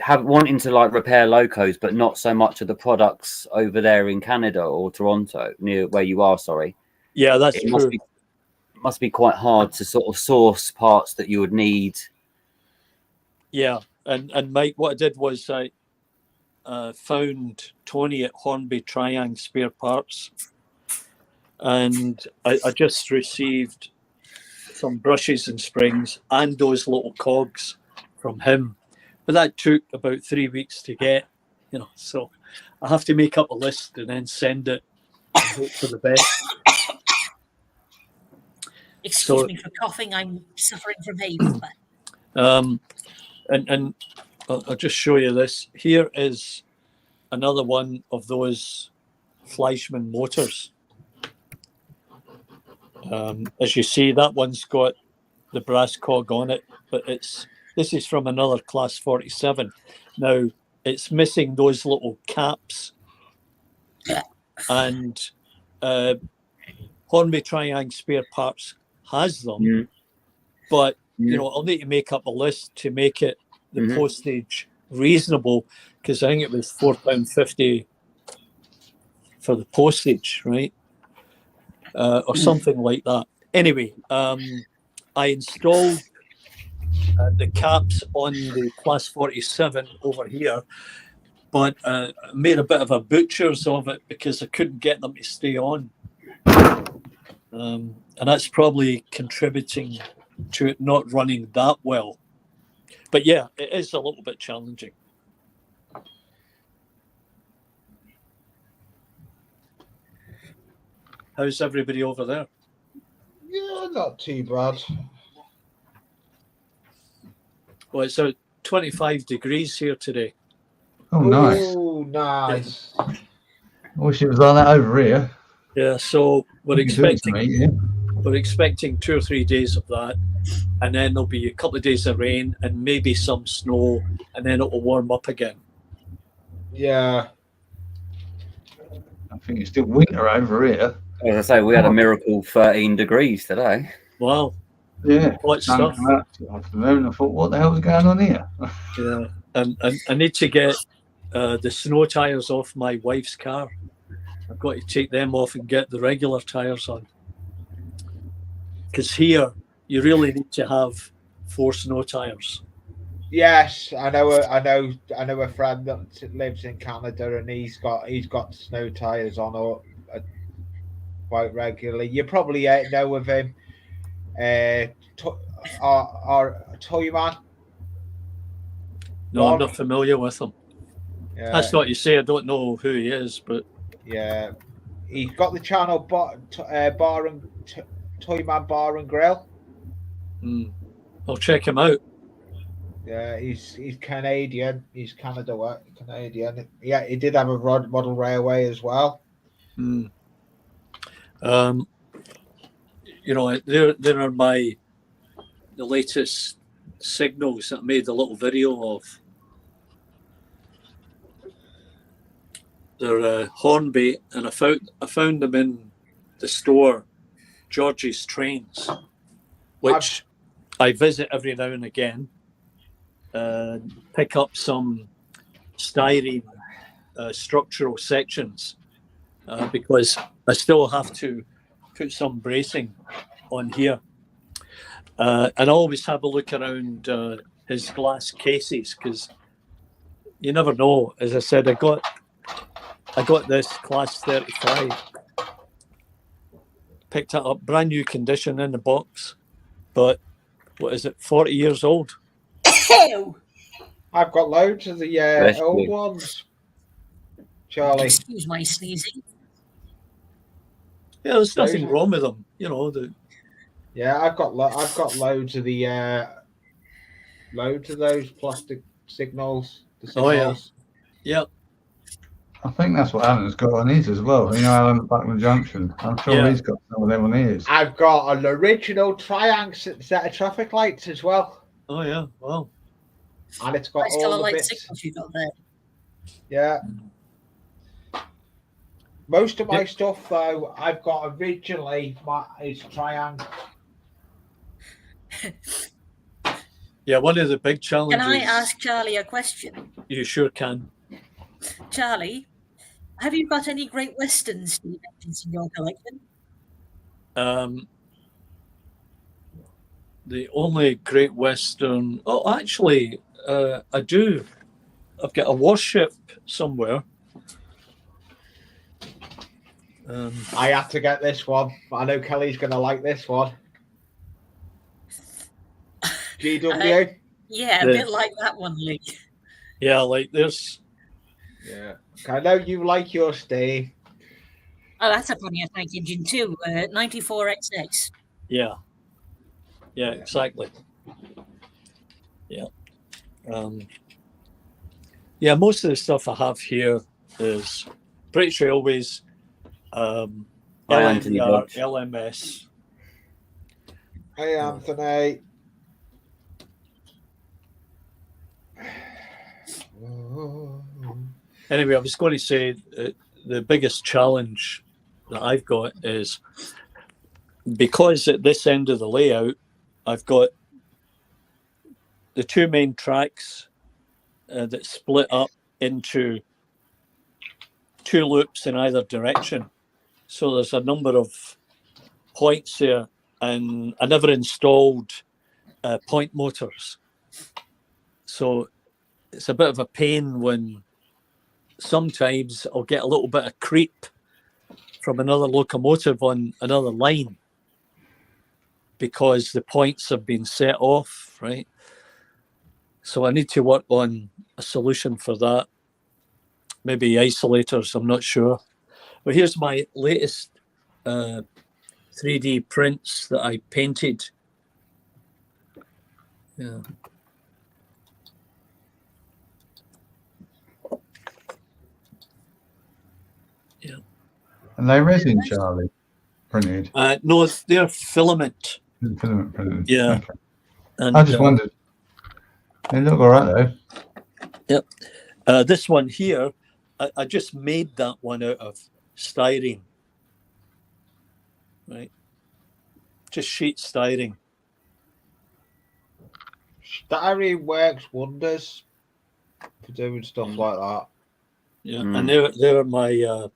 wanting to like repair locos, but not so much of the products over there in Canada or Toronto, near where you are. Sorry.
Yeah, that's true.
Must be quite hard to sort of source parts that you would need.
Yeah, and Mike, what I did was I found Tony at Hornby Triang Spare Parts, and I just received some brushes and springs and those little cogs from him, but that took about 3 weeks to get, so I have to make up a list and then send it and hope for the best.
Excuse me for coughing. I'm suffering from hay fever.
And I'll just show you this. Here is another one of those Fleischmann motors. As you see, that one's got the brass cog on it, but this is from another Class 47. Now, it's missing those little caps. And Hornby Triang Spare Parts has them, but I'll need to make up a list to make it the postage reasonable, because I think it was £4.50 for the postage, right? Or something like that. Anyway, I installed the caps on the Class 47 over here, but made a bit of a butcher's of it because I couldn't get them to stay on. And that's probably contributing to it not running that well. But yeah, it is a little bit challenging. How's everybody over there?
Yeah, not too bad.
Well, it's 25 degrees here today.
Oh, nice.
Oh, nice.
I wish it was like that over here.
Yeah, so we're expecting
We're
expecting 2 or 3 days of that, and then there'll be a couple of days of rain and maybe some snow, and then it will warm up again.
Yeah.
I think it's still winter over here.
As I say, we had a miracle 13 degrees today.
Wow.
Yeah.
What stuff?
Afternoon, I thought, what the hell is going on here?
Yeah, and I need to get the snow tires off my wife's car. I've got to take them off and get the regular tires on. Because here, you really need to have 4 snow tires.
Yes, I know. I know a friend that lives in Canada, and he's got snow tires on quite regularly. You probably know of him. Our Toy Man.
No, I'm
Ron.
not familiar with him. That's not you say. I don't know who he is, but
yeah, he's got the channel Bar and Toy Man Bar and Grill.
I'll check him out.
Yeah, he's Canadian. He's Canadian. Yeah, he did have a model railway as well.
You know, there are the latest signals that I made a little video of. They're Hornby, and I found them in the store, George's Trains, which I visit every now and again. Pick up some styrene structural sections because I still have to put some bracing on here. And I always have a look around his glass cases because you never know. As I said, I got this Class 35, picked it up, brand new condition in the box, but what is it, 40 years old?
I've got loads of the old ones, Charlie.
Excuse my sneezing.
Yeah, there's nothing wrong with them, you know.
Yeah, I've got loads of those plastic signals.
Oh yeah, yeah.
I think that's what Alan's got on his as well. You know, Alan at Buckland Junction. I'm sure he's got some of them on his.
I've got an original triangle set of traffic lights as well.
Oh yeah, wow.
And it's got all the bits.
Signals you got there.
Yeah. Most of my stuff, though, I've got originally is triangle.
Yeah, one of the big challenges.
Can I ask Charlie a question?
You sure can.
Charlie, have you got any Great Western steam engines in your collection?
The only Great Western. Oh, actually, I do. I've got a warship somewhere.
I had to get this one. I know Kelly's going to like this one. GW?
Yeah, a bit like that one, Lee.
Yeah, like this.
Yeah. I know you like your steam.
Oh, that's a Pontiac tank engine too. 94XX.
Yeah. Yeah, exactly. Yeah. Yeah, most of the stuff I have here is British Railways, LNR, LMS.
Hey, Anthony.
Anyway, I was going to say the biggest challenge that I've got is because at this end of the layout, I've got the two main tracks that split up into two loops in either direction. So there's a number of points there, and I never installed point motors. So it's a bit of a pain when sometimes I'll get a little bit of creep from another locomotive on another line because the points have been set off, right? So I need to work on a solution for that. Maybe isolators, I'm not sure. But here's my latest 3D prints that I painted. Yeah. Yeah.
And they resin, Charlie, printed?
No, they're filament.
Filament printed.
Yeah.
Okay.
And,
I just wondered. They look all right, though.
Yep. This one here, I just made that one out of styrene. Right? Just sheet styrene.
Styrene works wonders for doing stuff like that.
Yeah, and there are my the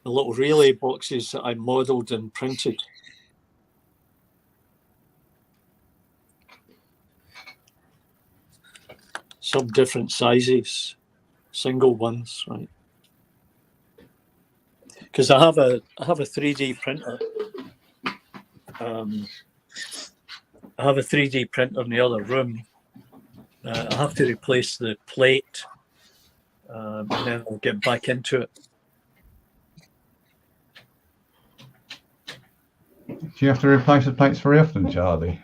little relay boxes that I modelled and printed. some different sizes, single ones, right? Because I have a 3D printer. I have a 3D printer in the other room. I have to replace the plate, and then I'll get back into it.
Do you have to replace the plates very often, Charlie?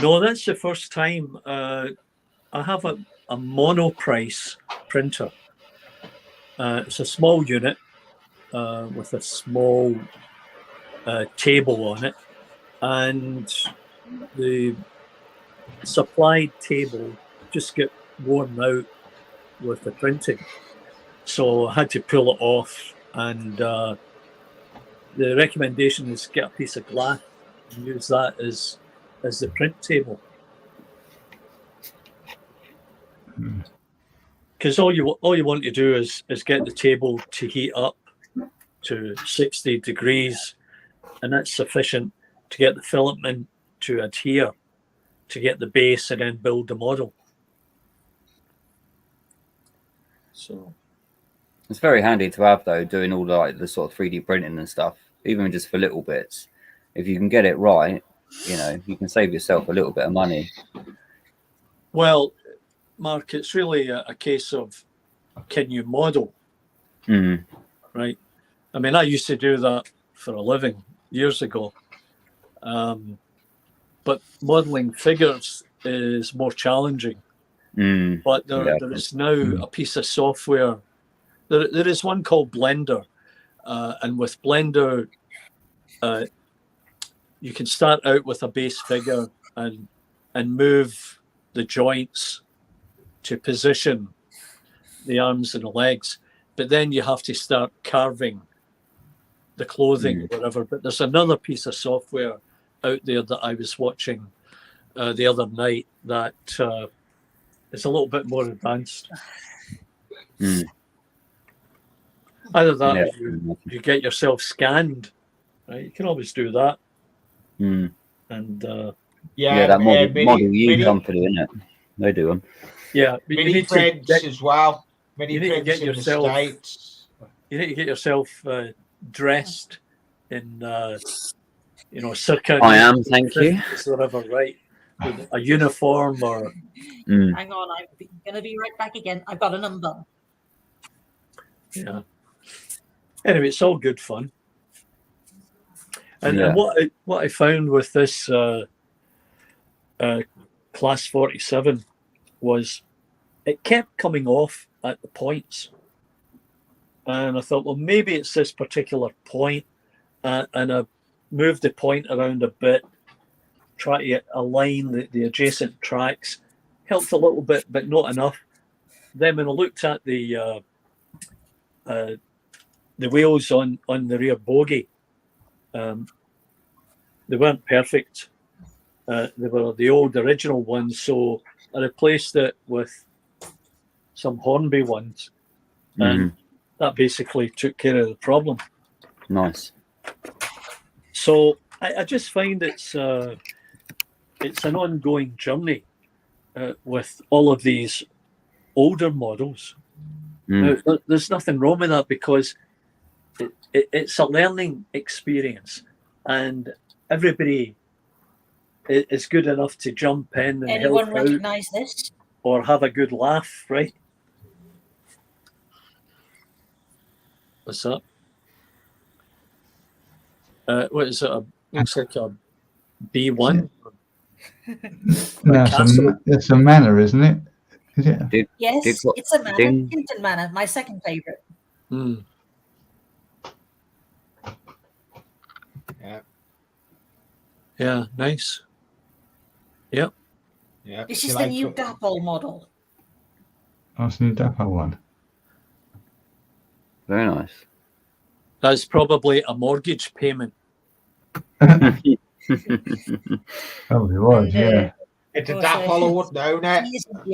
No, that's the first time. I have a monoprice printer. It's a small unit with a small table on it, and the supplied table just get worn out with the printing, so I had to pull it off. And the recommendation is get a piece of glass and use that as the print table, because all you want to do is get the table to heat up to 60 degrees, and that's sufficient to get the filament to adhere, to get the base, and then build the model. So
it's very handy to have, though, doing all the sort of 3D printing and stuff, even just for little bits. If you can get it right, you can save yourself a little bit of money.
Well, Mark, it's really a case of, can you model? Right? I mean, I used to do that for a living years ago. But modeling figures is more challenging. But there is now a piece of software. There is one called Blender. And with Blender, you can start out with a base figure and move the joints to position the arms and the legs. But then you have to start carving the clothing or whatever. But there's another piece of software out there that I was watching the other night that is a little bit more advanced. Either that or you get yourself scanned, right? You can always do that. And
that Model U company, isn't it? They do them.
Yeah,
mini prints as well. Mini prints in the States.
You need to get yourself dressed in, circa.
I am, thank you.
Whatever, right? With a uniform or.
Hang on, I'm going to be right back again. I've got a number.
Yeah. Anyway, it's all good fun. And what I found with this Class 47 was it kept coming off at the points. And I thought, well, maybe it's this particular point. And I moved the point around a bit, try to align the adjacent tracks. Helped a little bit, but not enough. Then when I looked at the wheels on the rear bogie, they weren't perfect. They were the old original ones, so I replaced it with some Hornby ones, and that basically took care of the problem.
Nice.
So I just find it's an ongoing journey with all of these older models. Now, there's nothing wrong with that, because it's a learning experience, and everybody is good enough to jump in and
Anyone
help
recognize this?
or have a good laugh, right? What's that? What is it? Looks like a B1.
No, it's a manor, isn't it? Is it?
Yes, it's a manor. Hinton Manor, my second favourite.
Yeah, nice. Yep.
Yeah.
This is the new Dapol model.
Oh, it's the new Dapol one.
Very nice.
That's probably a mortgage payment.
Probably was, yeah.
It's a Dapol, I wouldn't own it.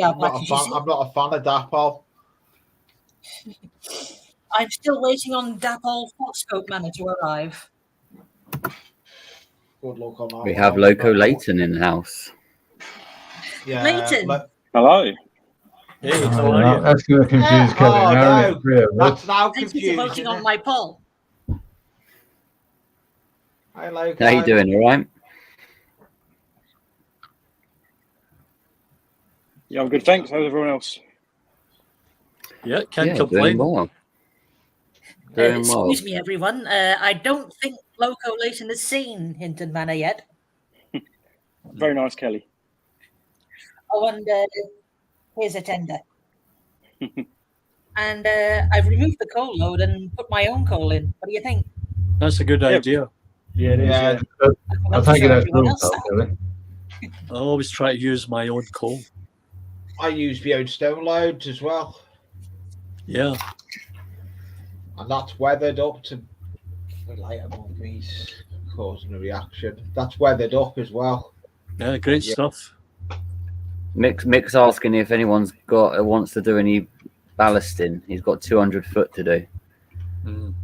I'm not a fan of Dapol.
I'm still waiting on Dapol Foxcoat Manor to arrive.
Good luck on that.
We have Loco Leighton in the house.
Yeah,
Leighton.
Hello.
Hey, how are you?
That's going to confuse Kelly.
Oh,
Now
no.
it's three of us.
That's now
Thank you for voting
confusing.
on my poll.
Hello,
How you
guys.
doing? All right?
Yeah, I'm good. Thanks. How's everyone else?
Yeah, can't
Yeah,
complain.
doing well. Doing well.
Excuse me, everyone. I don't think Loco Leighton has seen Hinton Manor yet.
Very nice, Kelly.
Oh, and here's a tender. And I've removed the coal load and put my own coal in. What do you think?
That's a good idea.
Yeah, it is.
Yeah.
I'll take it as proof, Kelly.
I always try to use my own coal.
I use my own stone loads as well.
Yeah.
And that's weathered up to the light above me's causing a reaction. That's weathered up as well.
Yeah, great stuff.
Mick's asking if anyone's wants to do any ballasting. He's got 200 foot to do.
Mm.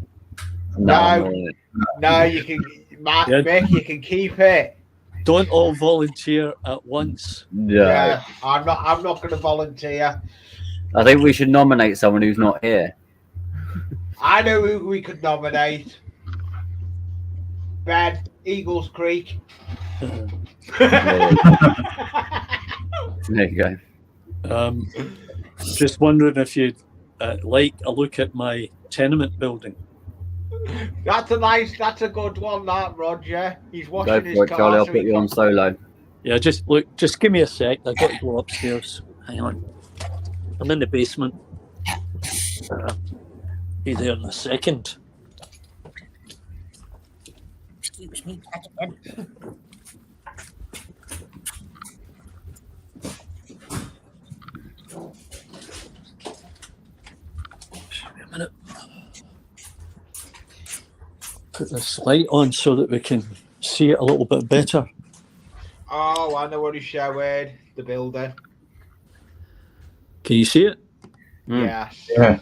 No, you can, Matt,
Yeah.
Mick, you can keep it.
Don't all volunteer at once.
Yeah, I'm not going to volunteer.
I think we should nominate someone who's not here.
I know who we could nominate. Ben, Eagles Creek.
There you go.
Just wondering if you'd like a look at my tenement building.
That's a good one, that, Roger. He's
Go
washing his
for it,
car.
Charlie. I'll
so
put
he
you on
can't-
solo.
Yeah, just give me a sec. I've got to go upstairs. Hang on. I'm in the basement. Be there in a second.
Excuse me, back again.
Wait a minute. Put this light on so that we can see it a little bit better.
Oh, I know what he's showing. The building.
Can you see it?
Yes.
Yeah.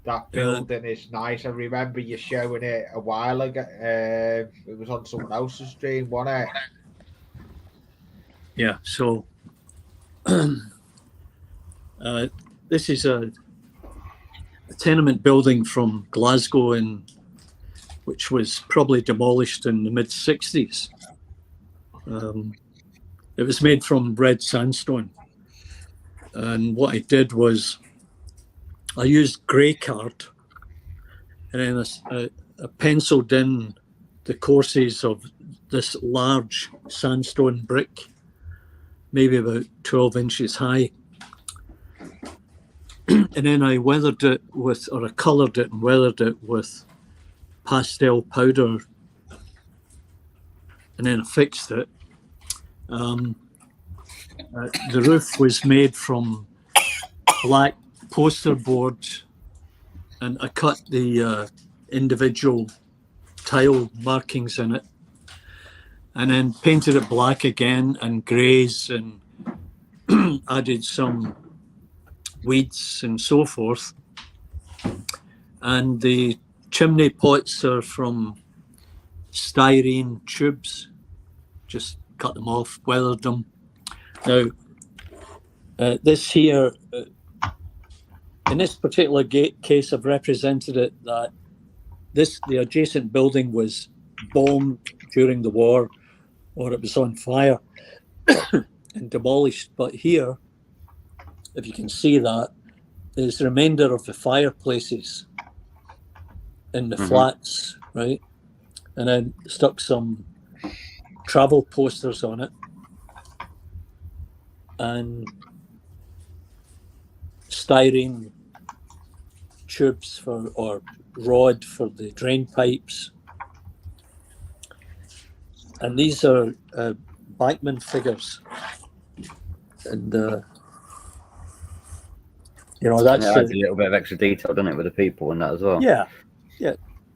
That building is nice. I remember you showing it a while ago. It was on someone else's stream, wasn't it?
Yeah, so this is a tenement building from Glasgow, which was probably demolished in the mid-60s. It was made from red sandstone. And what I did was I used grey card and then I penciled in the courses of this large sandstone brick, maybe about 12 inches high. And then I weathered it I coloured it and weathered it with pastel powder, and then I fixed it. The roof was made from black poster board, and I cut the individual tile markings in it, and then painted it black again and greys, and added some weeds and so forth. And the chimney pots are from styrene tubes. Just cut them off, weathered them. Now, this here, in this particular case, I've represented it that the adjacent building was bombed during the war, or it was on fire and demolished. But here, if you can see that, is the remainder of the fireplaces in the flats, right? And then stuck some travel posters on it and styrene tubes or rod for the drain pipes. And these are Bachmann figures. And that's
Yeah, adds a little bit of extra detail, doesn't it, with the people and that as well?
Yeah,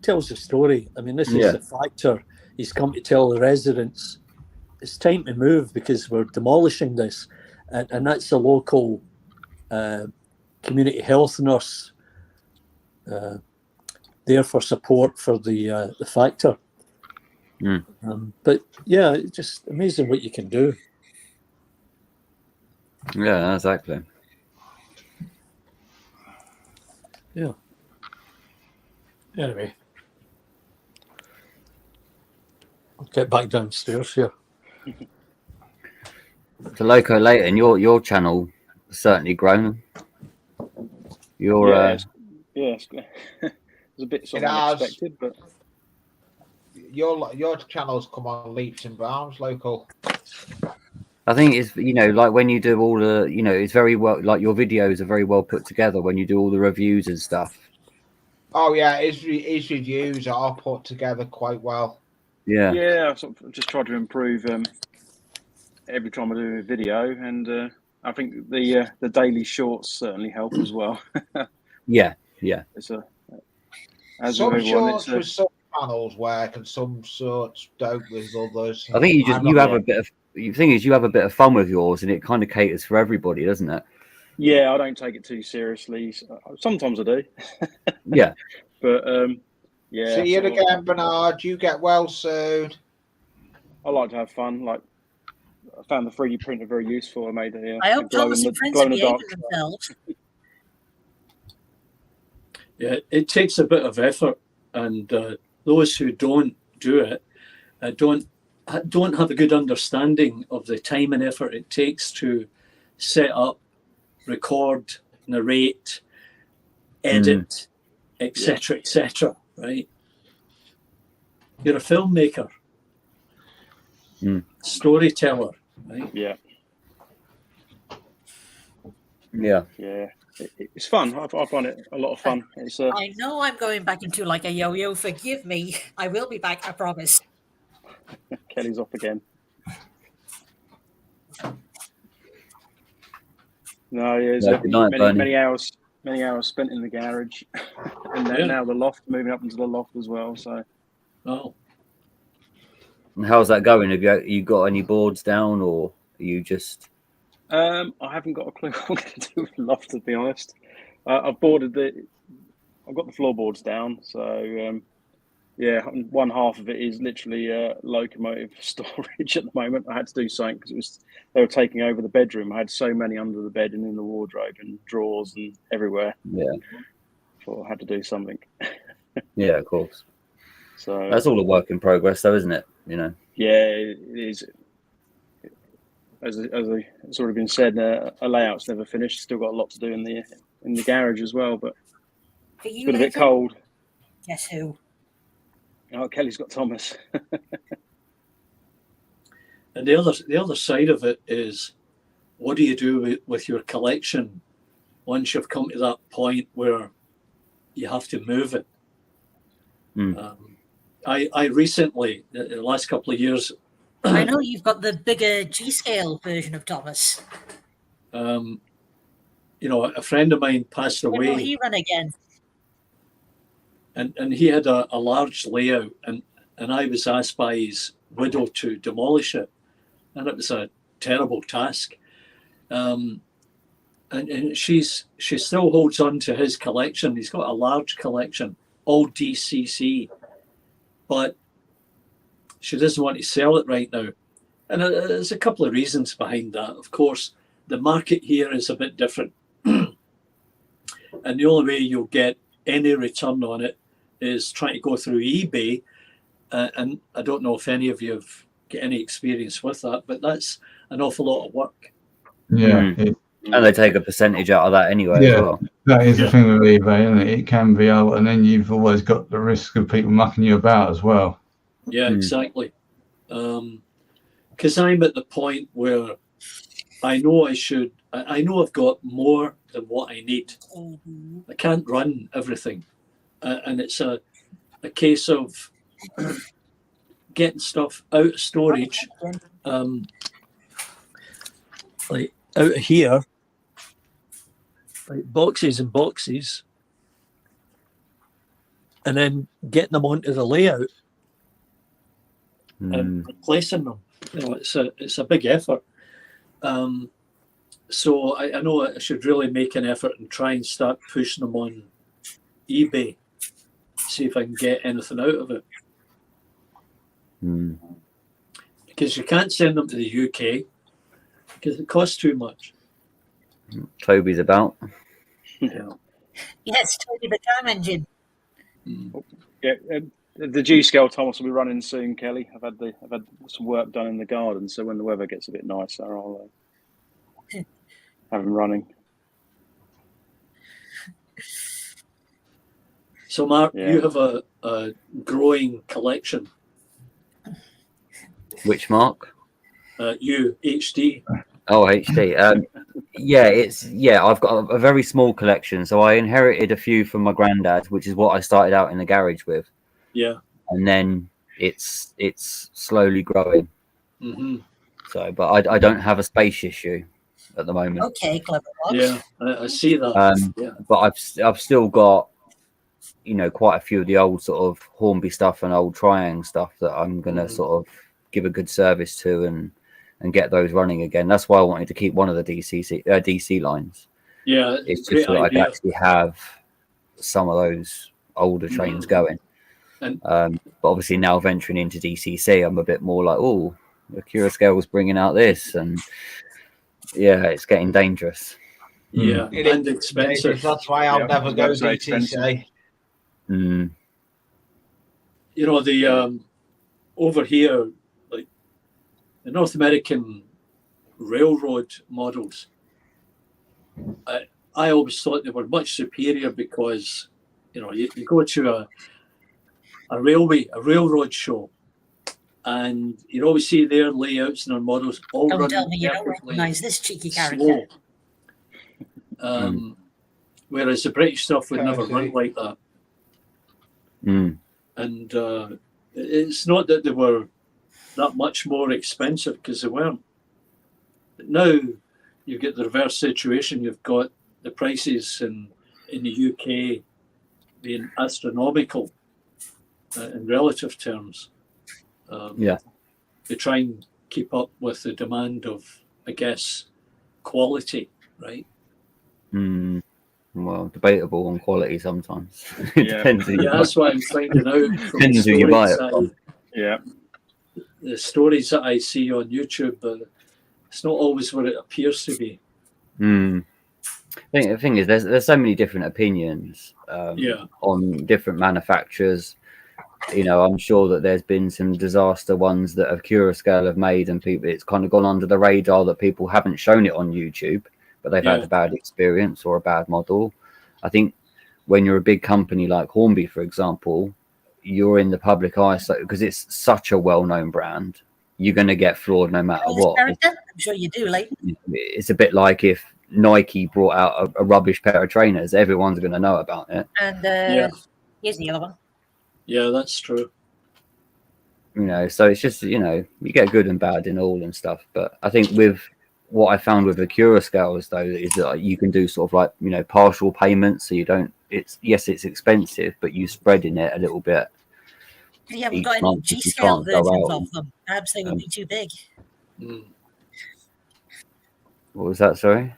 tells the story. I mean, this is the factor. He's come to tell the residents it's time to move because we're demolishing this, and that's a local community health nurse there for support for the factor. But yeah, it's just amazing what you can do.
Yeah, exactly.
Yeah. Anyway, I'll get back downstairs here.
So Loco Leighton, your channel has certainly grown. Your
It's a bit sort
It
of
has.
unexpected, but
Your channel's come on leaps and bounds, local.
I think it's, you know, like when you do all the, you know, it's very well, like your videos are very well put together when you do all the reviews and stuff.
Oh yeah, his reviews are put together quite well.
Yeah.
I sort of just try to improve every time I do a video, and I think the daily shorts certainly help as well.
Yeah.
It's as
Some
with everyone,
shorts with some channels work and some sorts don't with others.
I think you have
yeah.
a bit of, the thing is you have a bit of fun with yours and it kind of caters for everybody, doesn't it?
Yeah, I don't take it too seriously. Sometimes I do.
Yeah.
But yeah.
See you
sort of-
again, Bernard. You get well soon.
I like to have fun. Like, I found the 3D printer very useful. I made
I
a
hope
glow
Thomas
in
and
the
Prince
glow
are
in the dark.
behaving themselves.
Yeah, it takes a bit of effort, and those who don't do it don't have a good understanding of the time and effort it takes to set up, record, narrate, edit, etc., etc. Right? You're a filmmaker, storyteller, right?
Yeah.
Yeah.
It's fun. I find it a lot of fun. It's
I know I'm going back into like a yo-yo. Forgive me. I will be back, I promise.
Kelly's off again. No, there's
Yeah, good night, Bernie.
many hours spent in the garage, and now the loft, moving up into the loft as well. So,
And how's that going? Have you got any boards down, or are you just?
I haven't got a clue what I'm going to do with the loft, to be honest. I've got the floorboards down, so one half of it is literally locomotive storage at the moment. I had to do something because they were taking over the bedroom. I had so many under the bed and in the wardrobe and drawers and everywhere.
Yeah.
Thought I had to do something.
Yeah, of course.
So
that's all a work in progress, though, isn't it? You know.
Yeah, it is. As it's already been said, a layout's never finished. Still got a lot to do in the garage as well, but
For you,
it's been a bit
Nathan?
cold.
Guess who?
Oh, Kelly's got Thomas.
And the other side of it is, what do you do with your collection once you've come to that point where you have to move it? I recently, the last couple of years,
I know you've got the bigger G-scale version of Thomas.
you know, a friend of mine passed
When will
away,
he run again?
and he had a large layout, and I was asked by his widow to demolish it, and it was a terrible task. And she still holds on to his collection. He's got a large collection, all DCC, but she doesn't want to sell it right now. And there's a couple of reasons behind that. Of course, the market here is a bit different. And the only way you'll get any return on it is trying to go through eBay. And I don't know if any of you have got any experience with that, but that's an awful lot of work.
Yeah.
And they take a percentage out of that anyway.
Yeah,
as well.
that is the thing with eBay, isn't it? It can be out, and then you've always got the risk of people mucking you about as well.
Yeah, exactly. Because I'm at the point where I know I know I've got more than what I need. I can't run everything. And it's a case of getting stuff out of storage, like out of here, like boxes and boxes, and then getting them onto the layout and replacing them. You know, it's a big effort. So I know I should really make an effort and try and start pushing them on eBay, see if I can get anything out of it. Because you can't send them to the UK because it costs too much.
Toby's about.
Yeah.
Yes, totally the time engine.
Yeah, the G scale Thomas will be running soon, Kelly. I've had some work done in the garden, so when the weather gets a bit nicer, I'll have him running.
So, Mark,
Yeah.
you have a growing collection.
Which Mark?
You, HD.
Oh, HD. I've got a very small collection. So I inherited a few from my granddad, which is what I started out in the garage with.
Yeah.
And then it's slowly growing.
Mm-hmm.
So, but I don't have a space issue at the moment.
Okay, clever. Mark.
Yeah, I see that. Yeah.
But I've still got, quite a few of the old sort of Hornby stuff and old Triang stuff that I'm gonna sort of give a good service to and get those running again. That's why I wanted to keep one of the DC lines.
Yeah,
It's just so I can actually have some of those older trains going.
And
but obviously now venturing into DCC, I'm a bit more like, oh, the Curascale's bringing out this, and yeah, it's getting dangerous.
Yeah, and expensive.
That's why I'll never go DTC.
Mm.
You know, the over here, like the North American railroad models, I always thought they were much superior because, you go to a railroad show, and you always see their layouts and their models all
Don't
running
tell me you don't
perfectly
recognise this cheeky character.
slow. Whereas the British stuff would never run like that.
Mm.
And it's not that they were that much more expensive, because they weren't. But now you get the reverse situation. You've got the prices in the UK being astronomical in relative terms. They try and keep up with the demand of, I guess, quality, right?
Well, debatable on quality sometimes. It depends.
That's what I'm finding out from the
Depends who you buy it from.
The stories that I see on YouTube, it's not always what it appears to be.
The thing is, there's so many different opinions on different manufacturers. I'm sure that there's been some disaster ones that Curascale have made, and it's kind of gone under the radar that people haven't shown it on YouTube, but they've had a bad experience or a bad model. I think when you're a big company like Hornby, for example, you're in the public eye, because it's such a well-known brand, you're going to get flawed no matter what.
I'm sure you do, Leighton.
It's a bit like if Nike brought out a rubbish pair of trainers, everyone's going to know about it.
And here's the other one.
Yeah, that's true.
So it's just, you get good and bad in all and stuff. But I think with what I found with the Curascales, though, is that you can do sort of like, partial payments. So you don't, it's expensive, but you spread in it a little bit.
You haven't got any G-scale versions of them. Perhaps they would be too big.
What was that, sorry?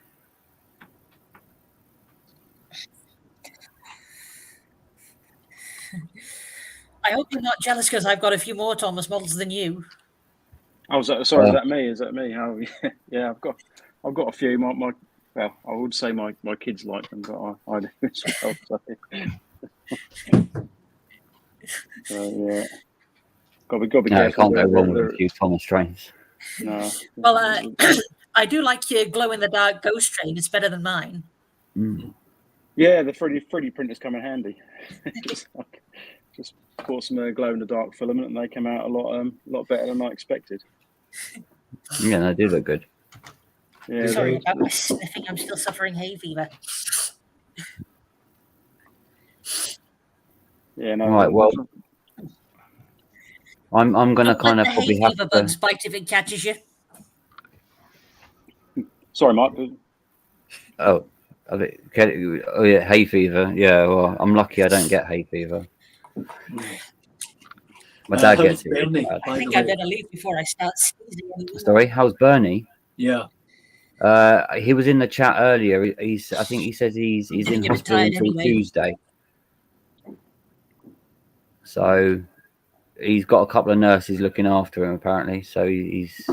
I hope you're not jealous because I've got a few more Thomas models than you.
Oh, sorry, is that me? Is that me? Oh, yeah, I've got a few. Well, I would say my kids like them, but I do as well. So yeah, got to be careful.
Can't go wrong with a few Thomas trains.
No.
Well, I do like your glow-in-the-dark ghost train. It's better than mine.
Yeah, the 3D printers come in handy. Just bought some glow-in-the-dark filament, and they came out a lot better than I expected.
Yeah, they do look good.
Yeah,
Sorry about my sniffing. I'm still suffering hay fever.
Yeah, no.
All right, well, I'm gonna kind of probably have to.
Bugs bite if it catches you.
Sorry, Mark.
Oh, yeah, hay fever. Yeah, well, I'm lucky I don't get hay fever. My dad gets it.
I think I better leave before I start sneezing.
Sorry, how's Bernie?
Yeah.
He was in the chat earlier. I think he says he's in hospital until Tuesday. So he's got a couple of nurses looking after him apparently. So he's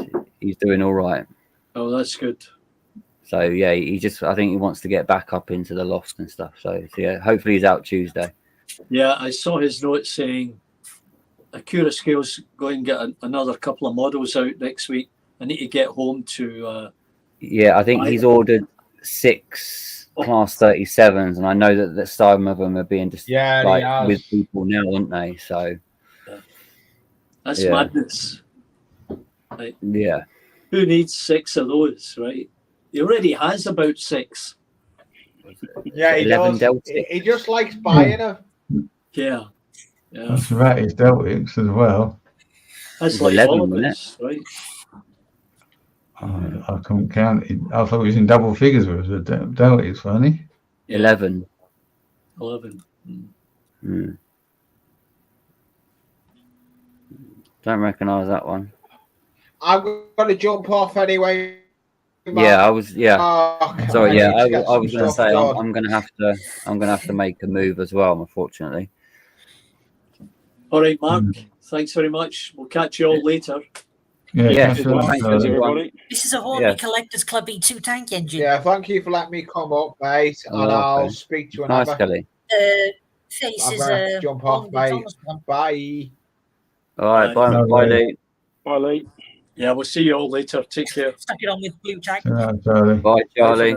doing all right.
Oh, that's good.
So yeah, I think he wants to get back up into the loft and stuff. So yeah, hopefully he's out Tuesday.
Yeah, I saw his note saying Acura Scales going and get another couple of models out next week. I need to get home to.
Yeah, I think he's ordered 6 Class 37s, and I know that some of them are being just with people now, aren't they? So
that's madness. Like,
yeah.
Who needs 6 of those, right? He already has about 6.
Yeah, he does. He just likes buying them.
Yeah.
That's about his Deltics as well.
That's like
11,
all of
wasn't
us, right?
I couldn't count it. I thought he was in double figures with the Deltics, wasn't he?
11.
11.
Don't recognise that one.
I'm going to jump off anyway.
Yeah, I was. Yeah, sorry. Yeah, I was going to say
done.
I'm going to have to make a move as well, unfortunately.
All right, Mark. Thanks very much. We'll catch you all later.
Yeah.
Thanks, everybody.
This is a Hornby Collectors Club E2 tank engine.
Yeah, thank you for letting me come up, mate. And I'll speak to you another.
Nice, Kelly.
Face
I'm
is
gonna jump off, mate. Bye.
All right, bye, Lee.
Bye, Lee.
Yeah, we'll see you all later. Take care.
Stuck it on with blue tack.
Bye, Charlie.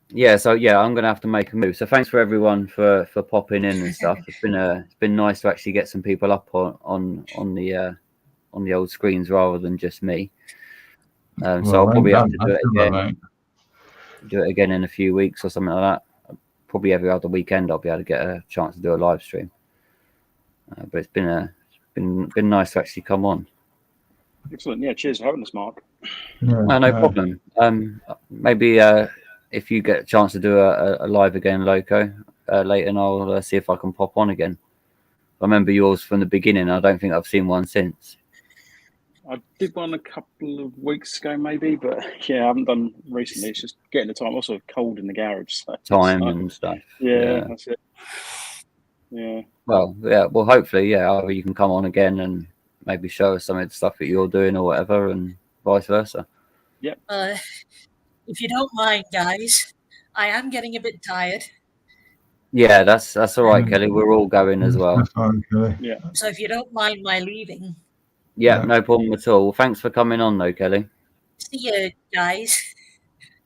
Yeah, so yeah, I'm gonna have to make a move. So thanks for everyone for popping in and stuff. It's been nice to actually get some people up on the old screens rather than just me. So I'll probably have to do it again. Do it again in a few weeks or something like that. Probably every other weekend I'll be able to get a chance to do a live stream. But it's been nice to actually come on.
Excellent. Yeah, cheers for having us, Mark.
No problem. Maybe if you get a chance to do a live again, Loco, later, and I'll see if I can pop on again. I remember yours from the beginning. I don't think I've seen one since.
I did one a couple of weeks ago, maybe, but yeah, I haven't done recently. It's just getting the time. Also, cold in the garage. So
and stuff.
Yeah, that's it. Yeah.
Well, yeah. Well, hopefully, either you can come on again and maybe show us some of the stuff that you're doing or whatever, and vice versa.
Yep.
If you don't mind, guys, I am getting a bit tired.
Yeah, that's all right, Kelly. We're all going as well.
That's fine, Kelly.
Yeah.
So if you don't mind my leaving.
Yeah, no problem at all. Well, thanks for coming on, though, Kelly.
See you, guys.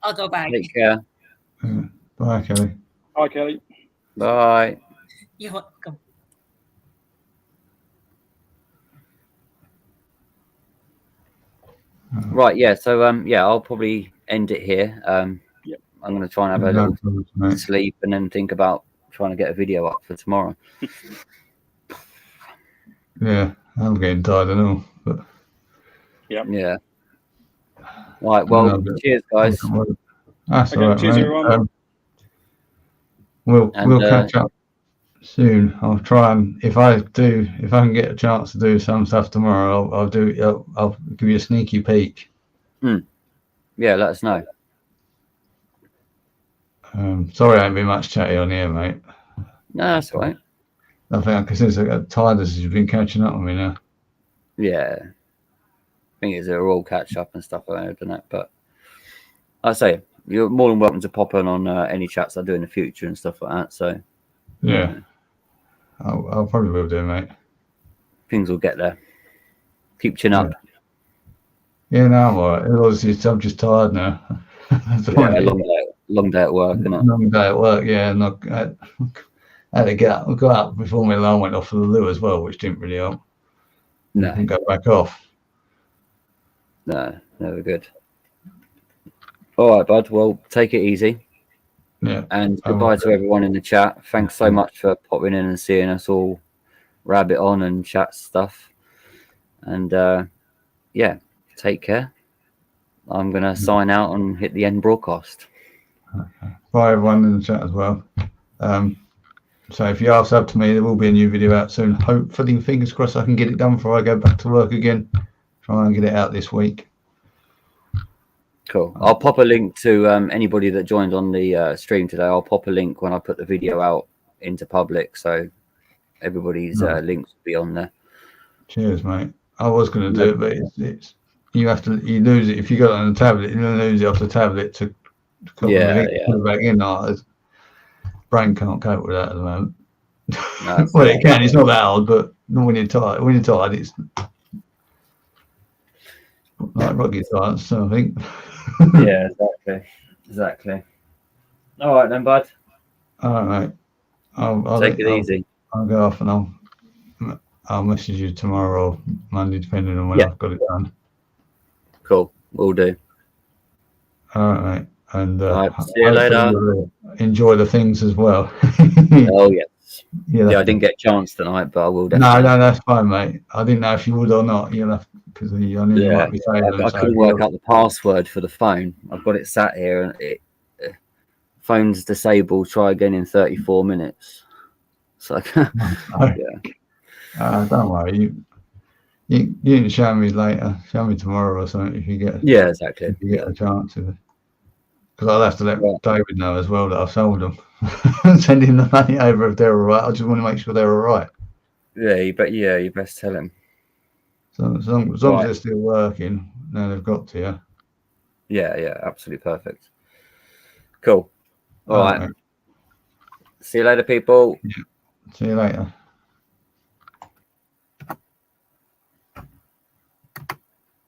I'll go back.
Take care.
Bye, Kelly.
Bye, Kelly.
Bye.
You're welcome.
Right, yeah. So I'll probably end it here. I'm going to try and have a little sleep and then think about trying to get a video up for tomorrow.
Yeah, I'm getting tired and all. But
yeah. Right. Well, cheers, guys.
That's
okay,
all right,
cheers,
mate.
everyone.
We'll catch up soon. I'll try and if I can get a chance to do some stuff tomorrow, I'll give you a sneaky peek.
Yeah, let us know.
Sorry, I ain't been much chatty on here, mate.
No, that's all right.
I think since I got tired, you've been catching up on me now.
Yeah, I think it's a all catch up and stuff like that, isn't it? But I say you're more than welcome to pop on any chats I do in the future and stuff like that. So
yeah. I'll probably will do, mate.
Things will get there. Keep chin up.
Yeah, no, I'm all right. I'm just tired now.
Long day at work, isn't it?
Long day at work, yeah. And I had to get up before my alarm went off for the loo as well, which didn't really help.
No.
And go back off.
No, never good. All right, bud. Well, take it easy.
Yeah.
And goodbye to everyone in the chat. Thanks so much for popping in and seeing us all rabbit on and chat stuff. And take care. I'm going to sign out and hit the end broadcast.
Okay. Bye, everyone in the chat as well. So if you are sub to me, there will be a new video out soon. Hopefully, fingers crossed, I can get it done before I go back to work again. Try and get it out this week.
Cool. I'll pop a link to anybody that joined on the stream today. I'll pop a link when I put the video out into public, so everybody's links will be on there.
Cheers, mate. I was going to do it, but you lose it if you got it on the tablet. You lose it off the tablet to copy it back in. Brain can't cope with that at the moment.
No,
well, it can. It's not that hard, but not when you're tired. When you're tired, it's like rocket science. So I think.
Yeah, exactly. All right then, bud.
All right. I'll
take it easy.
I'll go off and I'll message you tomorrow or Monday, depending on when I've got it done.
Cool, we'll do.
All right, mate. And
see you later.
Enjoy the things as well.
Oh yes. Yeah, I didn't get a chance tonight, but I will definitely.
No, that's fine, mate. I didn't know if you would or not. You'll have because I knew you might be saying
I couldn't work out the password for the phone. I've got it sat here, and phone's disabled. Try again in 34 minutes. So
don't worry. You can show me later. Show me tomorrow or something if you get.
Exactly.
If you get a chance of it. Because I'll have to let David know as well that I've sold them. Send him the money over if they're all right. I just want to make sure they're all right.
Yeah, you best tell him.
So as long as they're still working, now they've got to, yeah.
Yeah, absolutely perfect. Cool. All right. See you later, people.
Yeah. See you later.